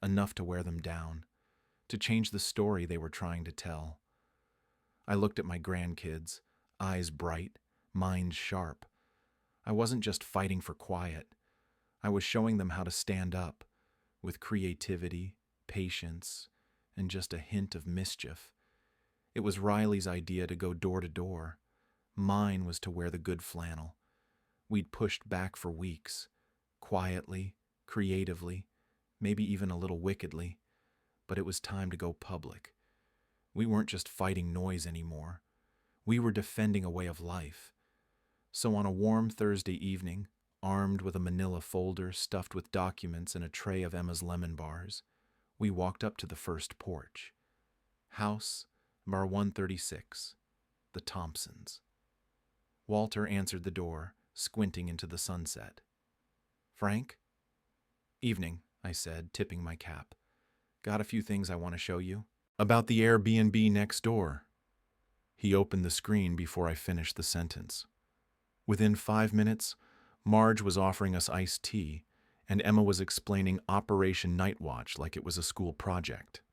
[SPEAKER 1] enough to wear them down, to change the story they were trying to tell. I looked at my grandkids, eyes bright, minds sharp. I wasn't just fighting for quiet. I was showing them how to stand up, with creativity, patience, and just a hint of mischief. It was Riley's idea to go door to door. Mine was to wear the good flannel. We'd pushed back for weeks, quietly, creatively, maybe even a little wickedly, but it was time to go public. We weren't just fighting noise anymore. We were defending a way of life. So on a warm Thursday evening, armed with a manila folder stuffed with documents and a tray of Emma's lemon bars, we walked up to the first porch. House Bar 136, the Thompsons. Walter answered the door, squinting into the sunset. "Frank?" "Evening," I said, tipping my cap. "Got a few things I want to show you." "About the Airbnb next door." He opened the screen before I finished the sentence. Within 5 minutes, Marge was offering us iced tea, and Emma was explaining Operation Night Watch like it was a school project.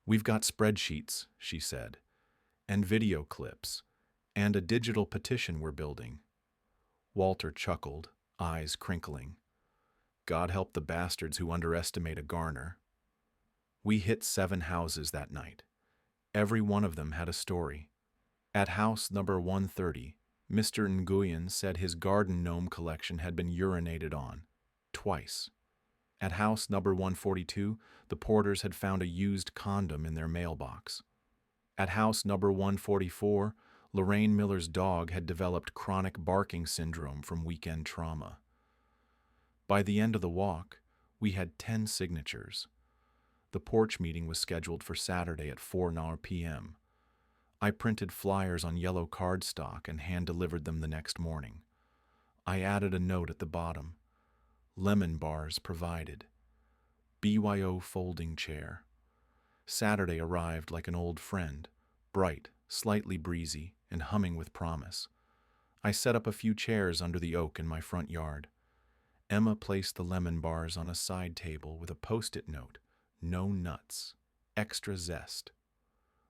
[SPEAKER 1] "We've got spreadsheets," she said, "and video clips, and a digital petition we're building." Walter chuckled, eyes crinkling. God help the bastards who underestimate a garner. We hit 7 houses that night. Every one of them had a story. At house number 130, Mr. Nguyen said his garden gnome collection had been urinated on, twice. At house number 142, the porters had found a used condom in their mailbox. At house number 144, Lorraine Miller's dog had developed chronic barking syndrome from weekend trauma. By the end of the walk, we had 10 signatures. The porch meeting was scheduled for Saturday at 4 p.m. I printed flyers on yellow cardstock and hand-delivered them the next morning. I added a note at the bottom. Lemon bars provided. BYO folding chair. Saturday arrived like an old friend, bright, slightly breezy, and humming with promise. I set up a few chairs under the oak in my front yard. Emma placed the lemon bars on a side table with a post-it note. No nuts. Extra zest.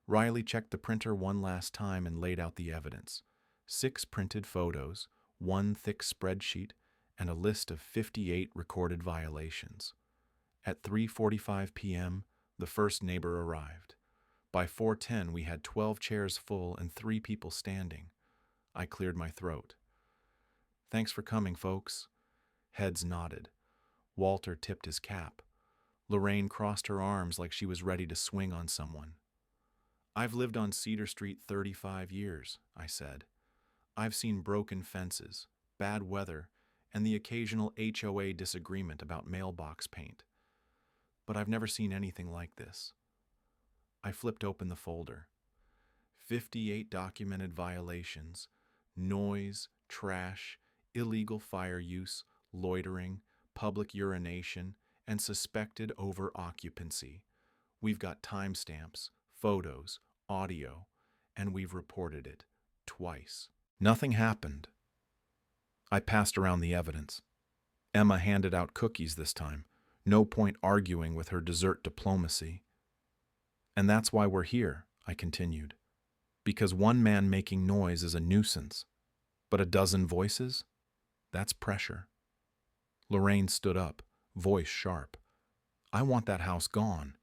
[SPEAKER 1] Riley checked the printer one last time and laid out the evidence. 6 printed photos, 1 thick spreadsheet, and a list of 58 recorded violations. At 3:45 p.m., the first neighbor arrived. By 4:10, we had 12 chairs full and 3 people standing. I cleared my throat. "Thanks for coming, folks." Heads nodded. Walter tipped his cap. Lorraine crossed her arms like she was ready to swing on someone. "I've lived on Cedar Street 35 years," I said. "I've seen broken fences, bad weather, and the occasional HOA disagreement about mailbox paint. But I've never seen anything like this." I flipped open the folder. 58 documented violations: noise, trash, illegal fire use, loitering, public urination, and suspected over-occupancy. We've got timestamps, photos, audio, and we've reported it twice. Nothing happened. I passed around the evidence. Emma handed out cookies this time. No point arguing with her dessert diplomacy. "And that's why we're here," I continued. "Because one man making noise is a nuisance. But a dozen voices? That's pressure." Lorraine stood up, voice sharp. "I want that house gone."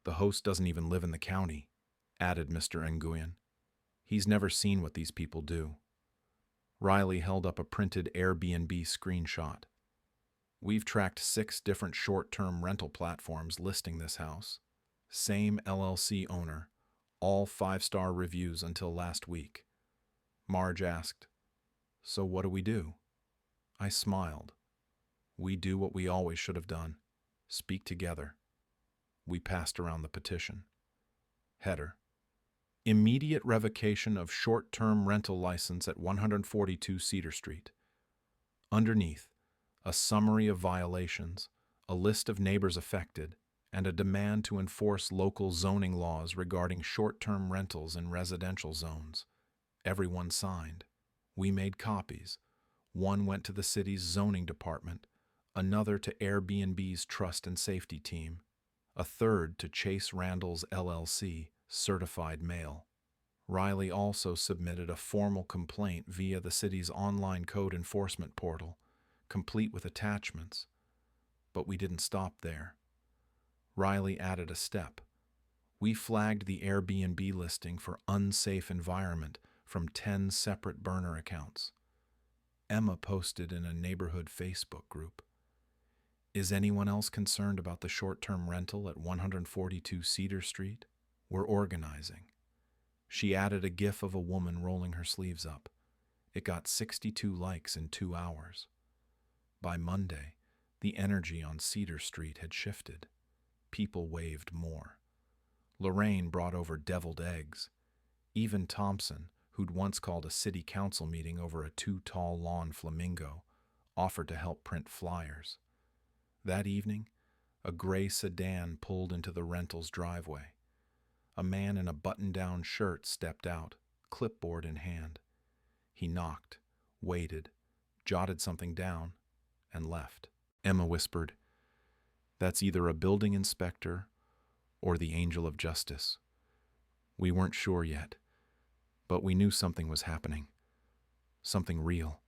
[SPEAKER 1] "The host doesn't even live in the county," added Mr. Nguyen. "He's never seen what these people do." Riley held up a printed Airbnb screenshot. "We've tracked 6 different short-term rental platforms listing this house. Same LLC owner, all 5-star reviews until last week." Marge asked, "So what do we do?" I smiled. We do what we always should have done. Speak together. We passed around the petition. Header: Immediate revocation of short-term rental license at 142 Cedar Street. Underneath, a summary of violations, a list of neighbors affected, and a demand to enforce local zoning laws regarding short-term rentals in residential zones. Everyone signed. We made copies. One went to the city's zoning department, another to Airbnb's trust and safety team, a third to Chase Randall's LLC, certified mail. Riley also submitted a formal complaint via the city's online code enforcement portal, complete with attachments. But we didn't stop there. Riley added a step. We flagged the Airbnb listing for unsafe environment from 10 separate burner accounts. Emma posted in a neighborhood Facebook group. Is anyone else concerned about the short-term rental at 142 Cedar Street? We're organizing. She added a gif of a woman rolling her sleeves up. It got 62 likes in 2 hours. By Monday, the energy on Cedar Street had shifted. People waved more. Lorraine brought over deviled eggs. Even Thompson, who'd once called a city council meeting over a too-tall lawn flamingo, offered to help print flyers. That evening, a gray sedan pulled into the rental's driveway. A man in a button-down shirt stepped out, clipboard in hand. He knocked, waited, jotted something down, and left. Emma whispered, "That's either a building inspector or the angel of justice." We weren't sure yet, but we knew something was happening. Something real.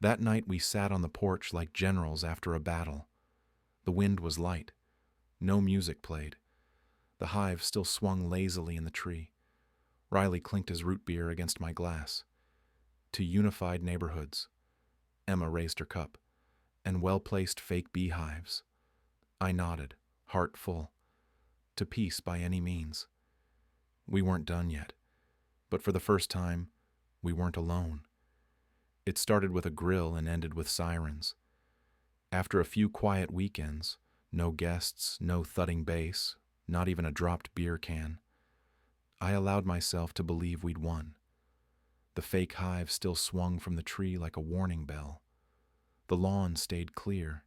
[SPEAKER 1] That night we sat on the porch like generals after a battle. The wind was light. No music played. The hive still swung lazily in the tree. Riley clinked his root beer against my glass. To unified neighborhoods. Emma raised her cup. And well-placed fake beehives. I nodded, heart full. To peace by any means. We weren't done yet. But for the first time, we weren't alone. It started with a grill and ended with sirens. After a few quiet weekends, no guests, no thudding bass, not even a dropped beer can, I allowed myself to believe we'd won. The fake hive still swung from the tree like a warning bell. The lawn stayed clear.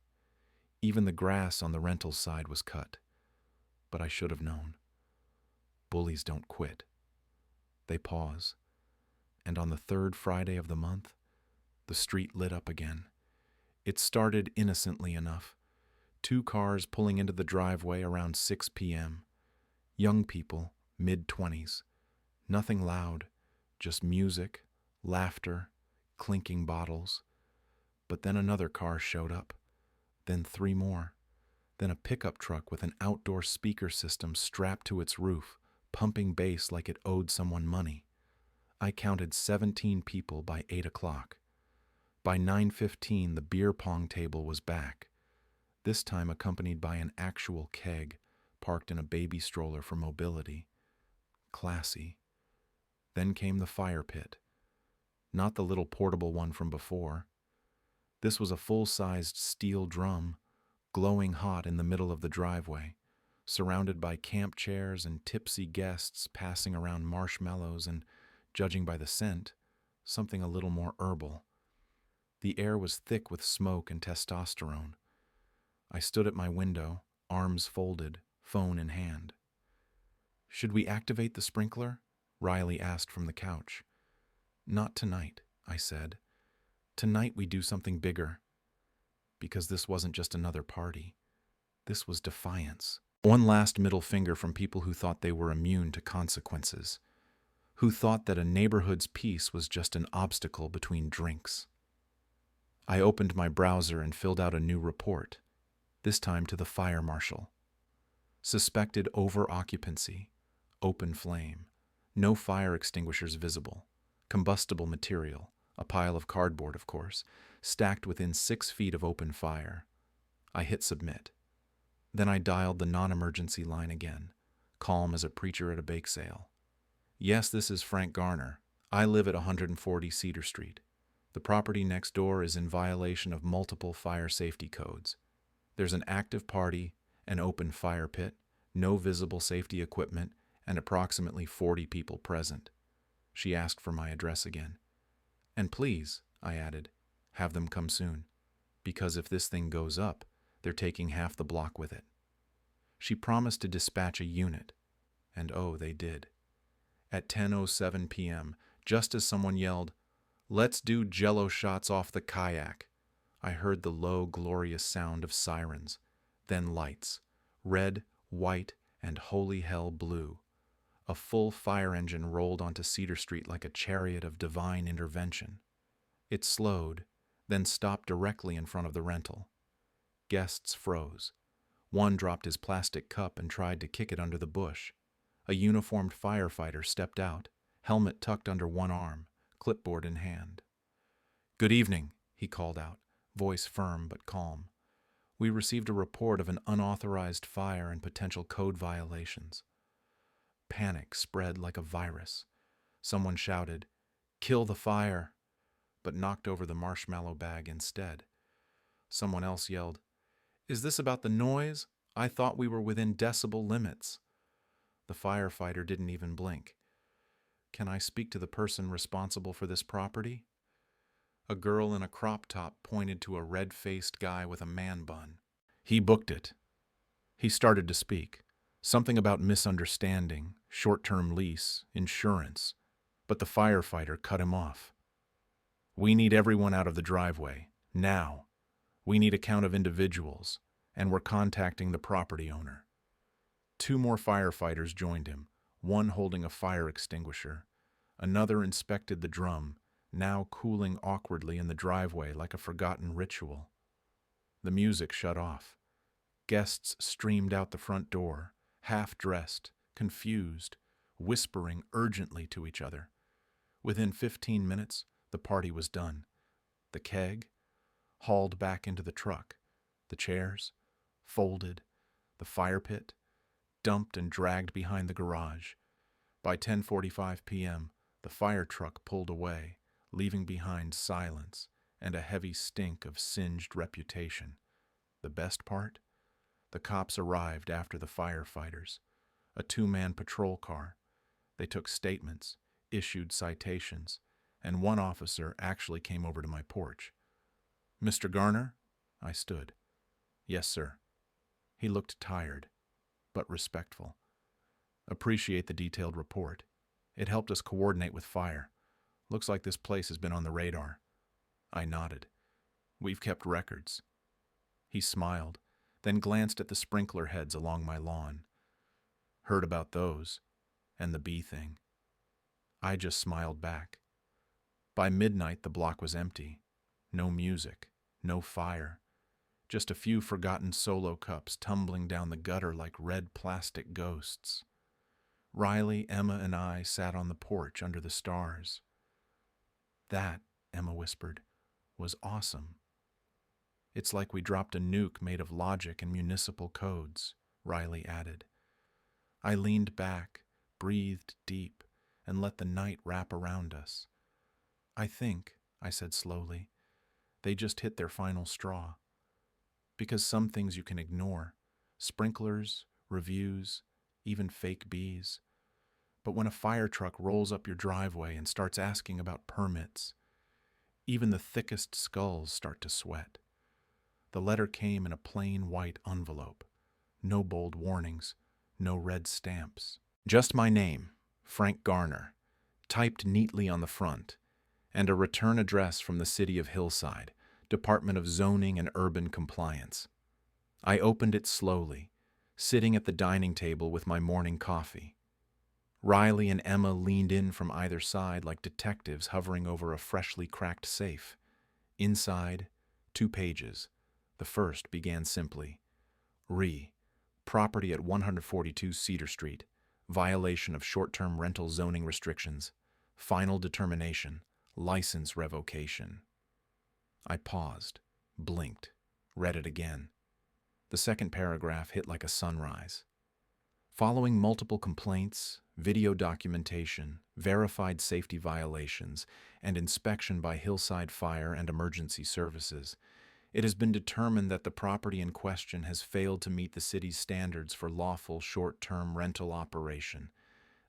[SPEAKER 1] Even the grass on the rental side was cut. But I should have known. Bullies don't quit. They pause. And on the third Friday of the month, the street lit up again. It started innocently enough. 2 cars pulling into the driveway around 6 p.m. Young people, mid-20s. Nothing loud, just music, laughter, clinking bottles. But then another car showed up. Then 3 more. Then a pickup truck with an outdoor speaker system strapped to its roof, pumping bass like it owed someone money. I counted 17 people by 8 o'clock. By 9:15, the beer pong table was back, this time accompanied by an actual keg parked in a baby stroller for mobility. Classy. Then came the fire pit. Not the little portable one from before. This was a full-sized steel drum, glowing hot in the middle of the driveway, surrounded by camp chairs and tipsy guests passing around marshmallows and, judging by the scent, something a little more herbal. The air was thick with smoke and testosterone. I stood at my window, arms folded, phone in hand. "Should we activate the sprinkler?" Riley asked from the couch. "Not tonight," I said. "Tonight we do something bigger." Because this wasn't just another party. This was defiance. One last middle finger from people who thought they were immune to consequences. Who thought that a neighborhood's peace was just an obstacle between drinks. I opened my browser and filled out a new report, this time to the fire marshal. Suspected over-occupancy, open flame, no fire extinguishers visible, combustible material, a pile of cardboard, of course, stacked within 6 feet of open fire. I hit submit. Then I dialed the non-emergency line again, calm as a preacher at a bake sale. "Yes, this is Frank Garner. I live at 140 Cedar Street. The property next door is in violation of multiple fire safety codes. There's an active party, an open fire pit, no visible safety equipment, and approximately 40 people present. She asked for my address again. And please, I added, have them come soon, because if this thing goes up, they're taking half the block with it. She promised to dispatch a unit, and oh, they did. At 10:07 p.m., just as someone yelled, "Let's do jello shots off the kayak," I heard the low, glorious sound of sirens, then lights, red, white, and holy hell blue. A full fire engine rolled onto Cedar Street like a chariot of divine intervention. It slowed, then stopped directly in front of the rental. Guests froze. One dropped his plastic cup and tried to kick it under the bush. A uniformed firefighter stepped out, helmet tucked under one arm, clipboard in hand. "Good evening," he called out, voice firm but calm. "We received a report of an unauthorized fire and potential code violations." Panic spread like a virus. Someone shouted, "Kill the fire," but knocked over the marshmallow bag instead. Someone else yelled, "Is this about the noise? I thought we were within decibel limits." The firefighter didn't even blink. "Can I speak to the person responsible for this property?" A girl in a crop top pointed to a red-faced guy with a man bun. "He booked it." He started to speak. Something about misunderstanding, short-term lease, insurance. But the firefighter cut him off. "We need everyone out of the driveway, now. We need a count of individuals, and we're contacting the property owner." Two more firefighters joined him, one holding a fire extinguisher. Another inspected the drum, now cooling awkwardly in the driveway like a forgotten ritual. The music shut off. Guests streamed out the front door, half-dressed, confused, whispering urgently to each other. Within 15 minutes, the party was done. The keg, hauled back into the truck. The chairs, folded. The fire pit, dumped and dragged behind the garage. By 10:45 p.m., the fire truck pulled away, leaving behind silence and a heavy stink of singed reputation. The best part? The cops arrived after the firefighters. A two-man patrol car. They took statements, issued citations, and one officer actually came over to my porch. "Mr. Garner?" I stood. "Yes, sir." He looked tired, but respectful. "Appreciate the detailed report. It helped us coordinate with fire. Looks like this place has been on the radar." I nodded. "We've kept records." He smiled, then glanced at the sprinkler heads along my lawn. "Heard about those, and the bee thing." I just smiled back. By midnight, the block was empty. No music, no fire. Just a few forgotten solo cups tumbling down the gutter like red plastic ghosts. Riley, Emma, and I sat on the porch under the stars. "That," Emma whispered, "was awesome." "It's like we dropped a nuke made of logic and municipal codes," Riley added. I leaned back, breathed deep, and let the night wrap around us. "I think," I said slowly, "they just hit their final straw. Because some things you can ignore, sprinklers, reviews, even fake bees. But when a fire truck rolls up your driveway and starts asking about permits, even the thickest skulls start to sweat." The letter came in a plain white envelope. No bold warnings, no red stamps. Just my name, Frank Garner, typed neatly on the front, and a return address from the city of Hillside, Department of Zoning and Urban Compliance. I opened it slowly, sitting at the dining table with my morning coffee. Riley and Emma leaned in from either side like detectives hovering over a freshly cracked safe. Inside, 2 pages. The first began simply, Property at 142 Cedar Street. Violation of short-term rental zoning restrictions. Final determination. License revocation. I paused, blinked, read it again. The second paragraph hit like a sunrise. Following multiple complaints, video documentation, verified safety violations, and inspection by Hillside Fire and Emergency Services, it has been determined that the property in question has failed to meet the city's standards for lawful short-term rental operation.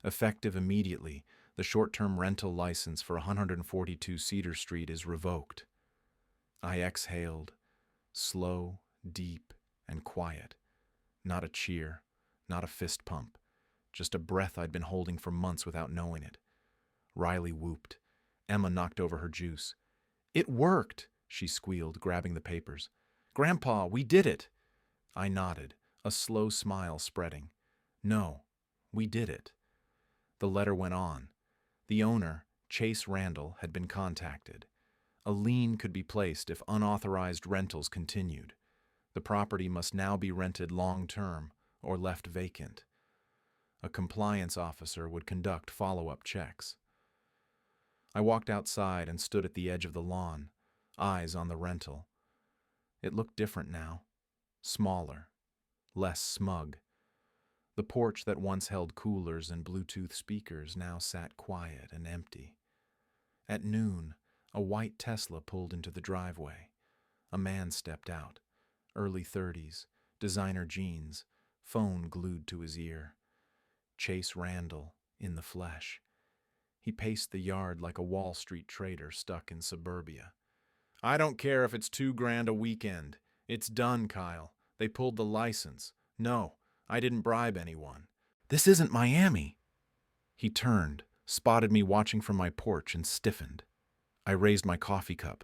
[SPEAKER 1] Effective immediately, the short-term rental license for 142 Cedar Street is revoked. I exhaled, slow, deep, and quiet. Not a cheer, not a fist pump, just a breath I'd been holding for months without knowing it. Riley whooped. Emma knocked over her juice. "It worked!" she squealed, grabbing the papers. "Grandpa, we did it!" I nodded, a slow smile spreading. "No, we did it." The letter went on. The owner, Chase Randall, had been contacted. A lien could be placed if unauthorized rentals continued. The property must now be rented long-term or left vacant. A compliance officer would conduct follow-up checks. I walked outside and stood at the edge of the lawn, eyes on the rental. It looked different now, smaller, less smug. The porch that once held coolers and Bluetooth speakers now sat quiet and empty. At noon, a white Tesla pulled into the driveway. A man stepped out, early 30s, designer jeans, phone glued to his ear. Chase Randall, in the flesh. He paced the yard like a Wall Street trader stuck in suburbia. "I don't care if it's $2,000 a weekend. It's done, Kyle. They pulled the license. No, I didn't bribe anyone. This isn't Miami." He turned, spotted me watching from my porch, and stiffened. I raised my coffee cup.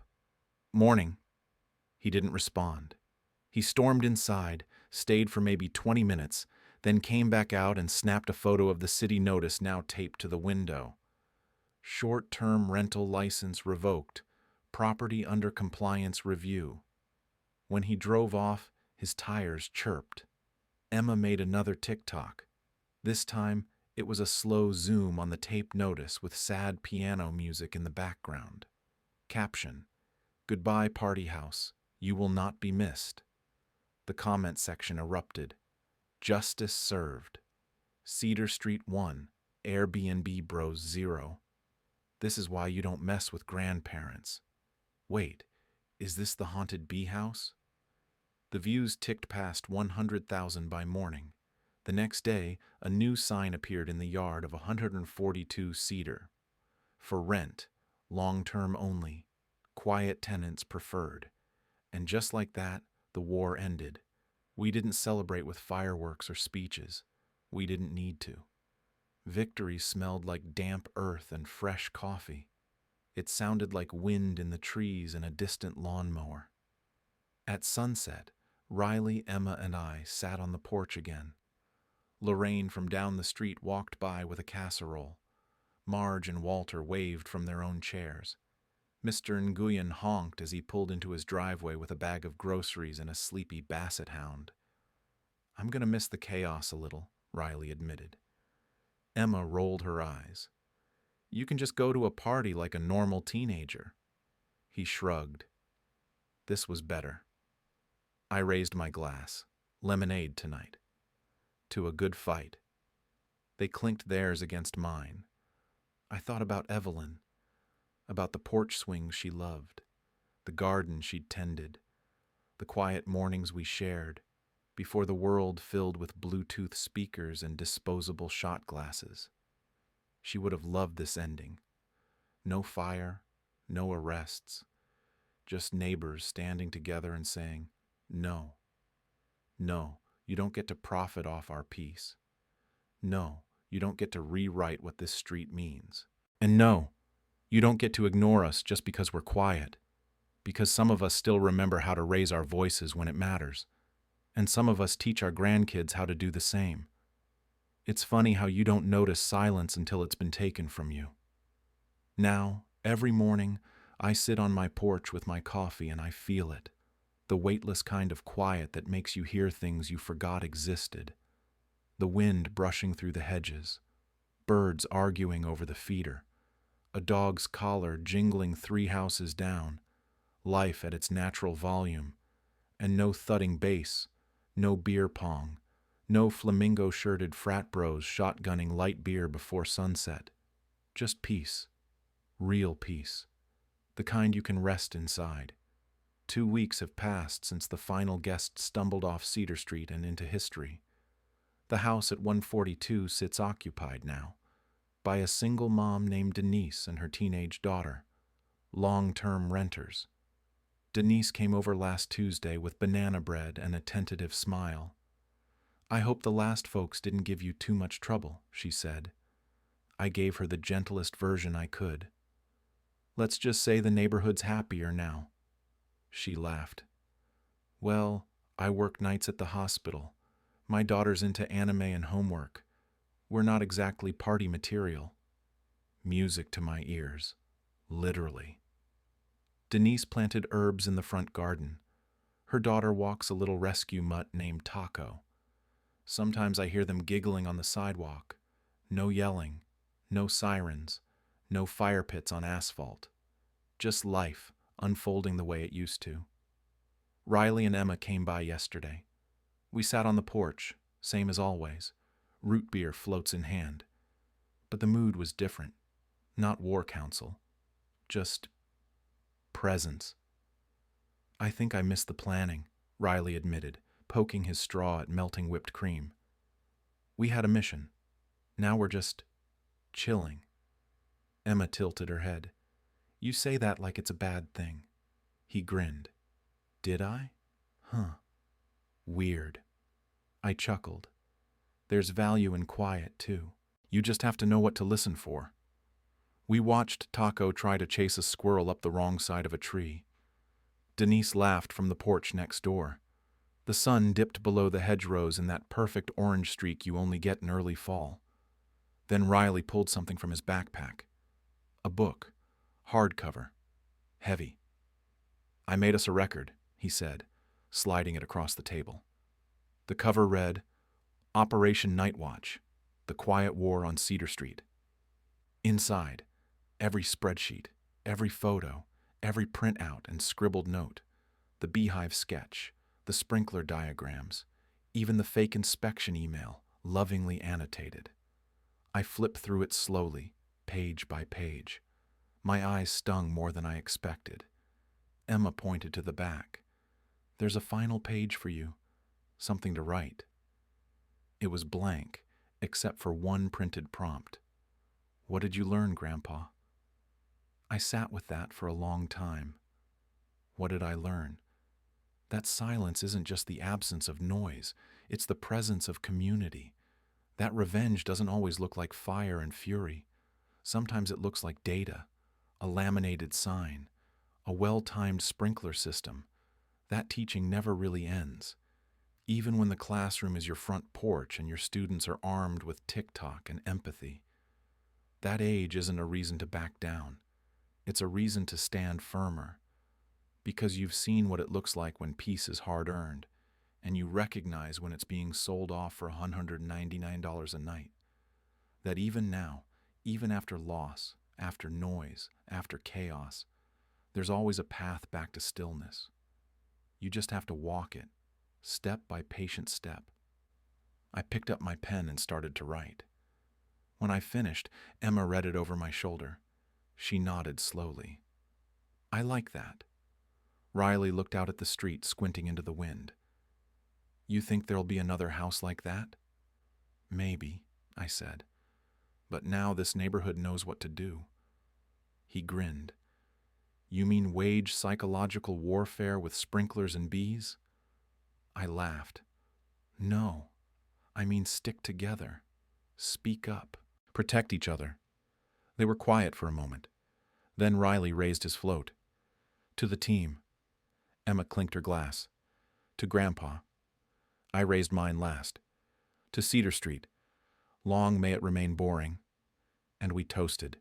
[SPEAKER 1] "Morning." He didn't respond. He stormed inside, stayed for maybe 20 minutes, then came back out and snapped a photo of the city notice now taped to the window. Short-term rental license revoked. Property under compliance review. When he drove off, his tires chirped. Emma made another TikTok. This time, it was a slow zoom on the tape notice with sad piano music in the background. Caption: "Goodbye, party house. You will not be missed." The comment section erupted. "Justice served. Cedar Street 1, Airbnb Bros 0. This is why you don't mess with grandparents. Wait, is this the haunted bee house?" The views ticked past 100,000 by morning. The next day, a new sign appeared in the yard of 142 Cedar. For rent, long-term only, quiet tenants preferred. And just like that, the war ended. We didn't celebrate with fireworks or speeches. We didn't need to. Victory smelled like damp earth and fresh coffee. It sounded like wind in the trees and a distant lawnmower. At sunset, Riley, Emma, and I sat on the porch again. Lorraine from down the street walked by with a casserole. Marge and Walter waved from their own chairs. Mr. Nguyen honked as he pulled into his driveway with a bag of groceries and a sleepy basset hound. "I'm going to miss the chaos a little," Riley admitted. Emma rolled her eyes. "You can just go to a party like a normal teenager." He shrugged. This was better. I raised my glass. Lemonade tonight. To a good fight. They clinked theirs against mine. I thought about Evelyn, about the porch swings she loved, the garden she'd tended, the quiet mornings we shared, before the world filled with Bluetooth speakers and disposable shot glasses. She would have loved this ending. No fire, no arrests, just neighbors standing together and saying, "No. No, you don't get to profit off our peace. No, you don't get to rewrite what this street means. And no, you don't get to ignore us just because we're quiet, because some of us still remember how to raise our voices when it matters, and some of us teach our grandkids how to do the same. It's funny how you don't notice silence until it's been taken from you. Now, every morning, I sit on my porch with my coffee and I feel it, the weightless kind of quiet that makes you hear things you forgot existed. The wind brushing through the hedges, birds arguing over the feeder, a dog's collar jingling 3 houses down, life at its natural volume, and no thudding bass, no beer pong, No flamingo-shirted frat bros shotgunning light beer before sunset. Just peace. Real peace. The kind you can rest inside. 2 weeks have passed since the final guest stumbled off Cedar Street and into history. The house at 142 sits occupied now, by a single mom named Denise and her teenage daughter, long-term renters. Denise came over last Tuesday with banana bread and a tentative smile. "I hope the last folks didn't give you too much trouble," she said. I gave her the gentlest version I could. "Let's just say the neighborhood's happier now." She laughed. "Well, I work nights at the hospital. My daughter's into anime and homework. We're not exactly party material." Music to my ears. Literally. Denise planted herbs in the front garden. Her daughter walks a little rescue mutt named Taco. Sometimes I hear them giggling on the sidewalk. No yelling, no sirens, no fire pits on asphalt. Just life unfolding the way it used to. Riley and Emma came by yesterday. We sat on the porch, same as always. Root beer floats in hand. But the mood was different. Not war council. Just presence. "I think I missed the planning," Riley admitted, poking his straw at melting whipped cream. "We had a mission. Now we're just chilling." Emma tilted her head. "You say that like it's a bad thing." He grinned. "Did I? Huh. Weird." I chuckled. "There's value in quiet, too. You just have to know what to listen for." We watched Taco try to chase a squirrel up the wrong side of a tree. Denise laughed from the porch next door. The sun dipped below the hedgerows in that perfect orange streak you only get in early fall. Then Riley pulled something from his backpack. A book. Hardcover. Heavy. "I made us a record," he said, sliding it across the table. The cover read, "Operation Night Watch, The Quiet War on Cedar Street." Inside, every spreadsheet, every photo, every printout and scribbled note, the beehive sketch, the sprinkler diagrams, even the fake inspection email, lovingly annotated. I flipped through it slowly, page by page. My eyes stung more than I expected. Emma pointed to the back. "There's a final page for you. Something to write." It was blank, except for one printed prompt. "What did you learn, Grandpa?" I sat with that for a long time. What did I learn? That silence isn't just the absence of noise, it's the presence of community. That revenge doesn't always look like fire and fury. Sometimes it looks like data, a laminated sign, a well-timed sprinkler system. That teaching never really ends. Even when the classroom is your front porch and your students are armed with TikTok and empathy. That age isn't a reason to back down. It's a reason to stand firmer. Because you've seen what it looks like when peace is hard-earned, and you recognize when it's being sold off for $199 a night. That even now, even after loss, after noise, after chaos, there's always a path back to stillness. You just have to walk it, step by patient step. I picked up my pen and started to write. When I finished, Emma read it over my shoulder. She nodded slowly. "I like that." Riley looked out at the street, squinting into the wind. "You think there'll be another house like that?" "Maybe," I said. "But now this neighborhood knows what to do." He grinned. "You mean wage psychological warfare with sprinklers and bees?" I laughed. "No, I mean stick together. Speak up. Protect each other." They were quiet for a moment. Then Riley raised his float. "To the team." Emma clinked her glass. "To Grandpa." I raised mine last. "To Cedar Street. Long may it remain boring." And we toasted.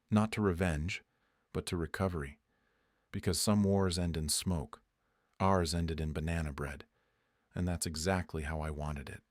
[SPEAKER 1] Not to revenge, but to recovery. Because some wars end in smoke. Ours ended in banana bread. And that's exactly how I wanted it.